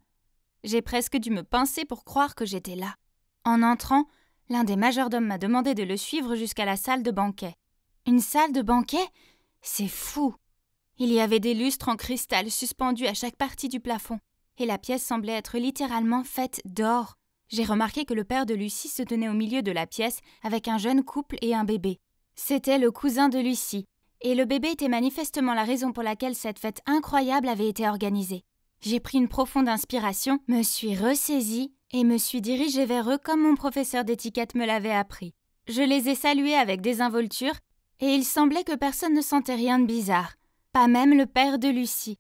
J'ai presque dû me pincer pour croire que j'étais là. En entrant, l'un des majordomes m'a demandé de le suivre jusqu'à la salle de banquet. Une salle de banquet? C'est fou! Il y avait des lustres en cristal suspendus à chaque partie du plafond, et la pièce semblait être littéralement faite d'or. J'ai remarqué que le père de Lucie se tenait au milieu de la pièce avec un jeune couple et un bébé. C'était le cousin de Lucie, et le bébé était manifestement la raison pour laquelle cette fête incroyable avait été organisée. J'ai pris une profonde inspiration, me suis ressaisie et me suis dirigée vers eux comme mon professeur d'étiquette me l'avait appris. Je les ai salués avec désinvolture, et il semblait que personne ne sentait rien de bizarre, pas même le père de Lucie.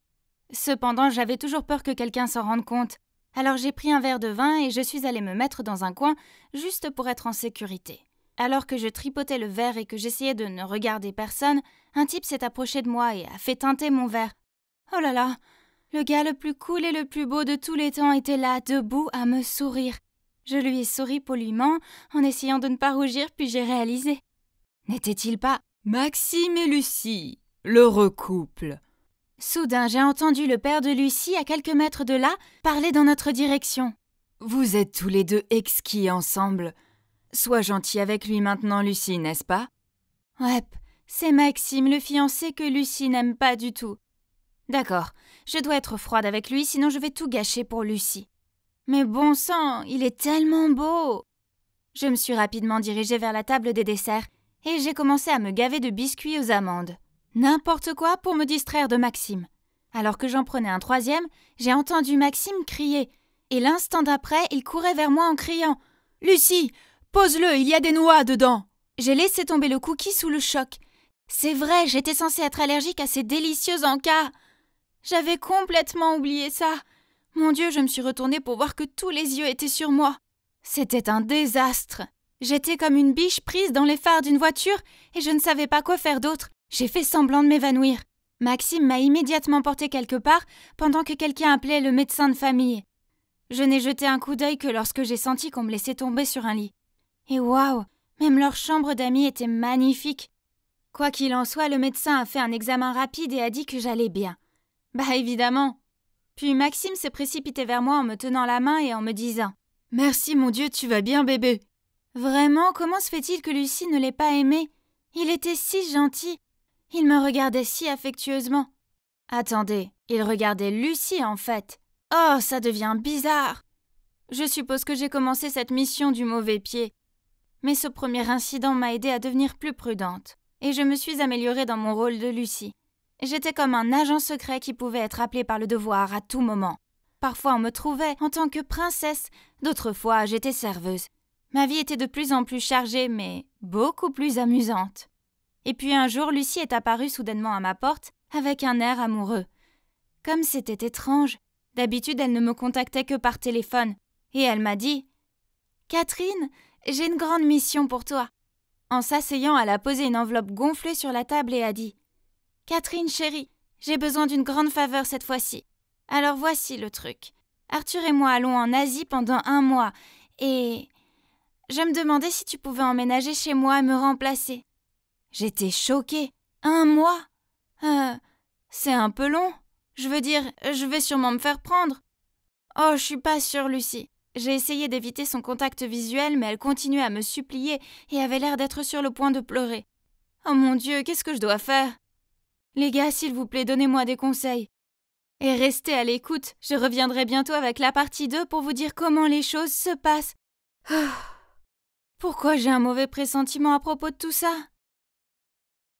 Cependant, j'avais toujours peur que quelqu'un s'en rende compte. Alors j'ai pris un verre de vin et je suis allée me mettre dans un coin juste pour être en sécurité. Alors que je tripotais le verre et que j'essayais de ne regarder personne, un type s'est approché de moi et a fait teinter mon verre. Oh là là, le gars le plus cool et le plus beau de tous les temps était là, debout, à me sourire. Je lui ai souri poliment en essayant de ne pas rougir, puis j'ai réalisé. N'était-il pas Maxime et Lucie, l'heureux couple? Soudain, j'ai entendu le père de Lucie, à quelques mètres de là, parler dans notre direction. « Vous êtes tous les deux exquis ensemble. Sois gentil avec lui maintenant, Lucie, n'est-ce pas ?»« Ouais, c'est Maxime, le fiancé que Lucie n'aime pas du tout. »« D'accord, je dois être froide avec lui, sinon je vais tout gâcher pour Lucie. »« Mais bon sang, il est tellement beau !» Je me suis rapidement dirigée vers la table des desserts et j'ai commencé à me gaver de biscuits aux amandes. N'importe quoi pour me distraire de Maxime. Alors que j'en prenais un troisième, j'ai entendu Maxime crier. Et l'instant d'après, il courait vers moi en criant « Lucie, pose-le, il y a des noix dedans !» J'ai laissé tomber le cookie sous le choc. C'est vrai, j'étais censée être allergique à ces délicieux encas. J'avais complètement oublié ça. Mon Dieu, je me suis retournée pour voir que tous les yeux étaient sur moi. C'était un désastre. J'étais comme une biche prise dans les phares d'une voiture et je ne savais pas quoi faire d'autre. J'ai fait semblant de m'évanouir. Maxime m'a immédiatement porté quelque part pendant que quelqu'un appelait le médecin de famille. Je n'ai jeté un coup d'œil que lorsque j'ai senti qu'on me laissait tomber sur un lit. Et waouh, même leur chambre d'amis était magnifique. Quoi qu'il en soit, le médecin a fait un examen rapide et a dit que j'allais bien. Bah évidemment. Puis Maxime s'est précipité vers moi en me tenant la main et en me disant « Merci mon Dieu, tu vas bien bébé !» Vraiment, comment se fait-il que Lucie ne l'ait pas aimé? Il était si gentil. Il me regardait si affectueusement. Attendez, il regardait Lucie en fait. Oh, ça devient bizarre. Je suppose que j'ai commencé cette mission du mauvais pied. Mais ce premier incident m'a aidée à devenir plus prudente. Et je me suis améliorée dans mon rôle de Lucie. J'étais comme un agent secret qui pouvait être appelé par le devoir à tout moment. Parfois on me trouvait en tant que princesse, d'autres fois j'étais serveuse. Ma vie était de plus en plus chargée, mais beaucoup plus amusante. Et puis un jour, Lucie est apparue soudainement à ma porte, avec un air amoureux. Comme c'était étrange. D'habitude, elle ne me contactait que par téléphone. Et elle m'a dit « Catherine, j'ai une grande mission pour toi. » En s'asseyant, elle a posé une enveloppe gonflée sur la table et a dit « Catherine chérie, j'ai besoin d'une grande faveur cette fois-ci. Alors voici le truc. Arthur et moi allons en Asie pendant 1 mois et je me demandais si tu pouvais emménager chez moi et me remplacer. » J'étais choquée. 1 mois ? C'est un peu long. Je veux dire, je vais sûrement me faire prendre. Oh, je suis pas sûre, Lucie. J'ai essayé d'éviter son contact visuel, mais elle continuait à me supplier et avait l'air d'être sur le point de pleurer. Oh mon Dieu, qu'est-ce que je dois faire ? Les gars, s'il vous plaît, donnez-moi des conseils. Et restez à l'écoute, je reviendrai bientôt avec la partie 2 pour vous dire comment les choses se passent. Pourquoi j'ai un mauvais pressentiment à propos de tout ça ?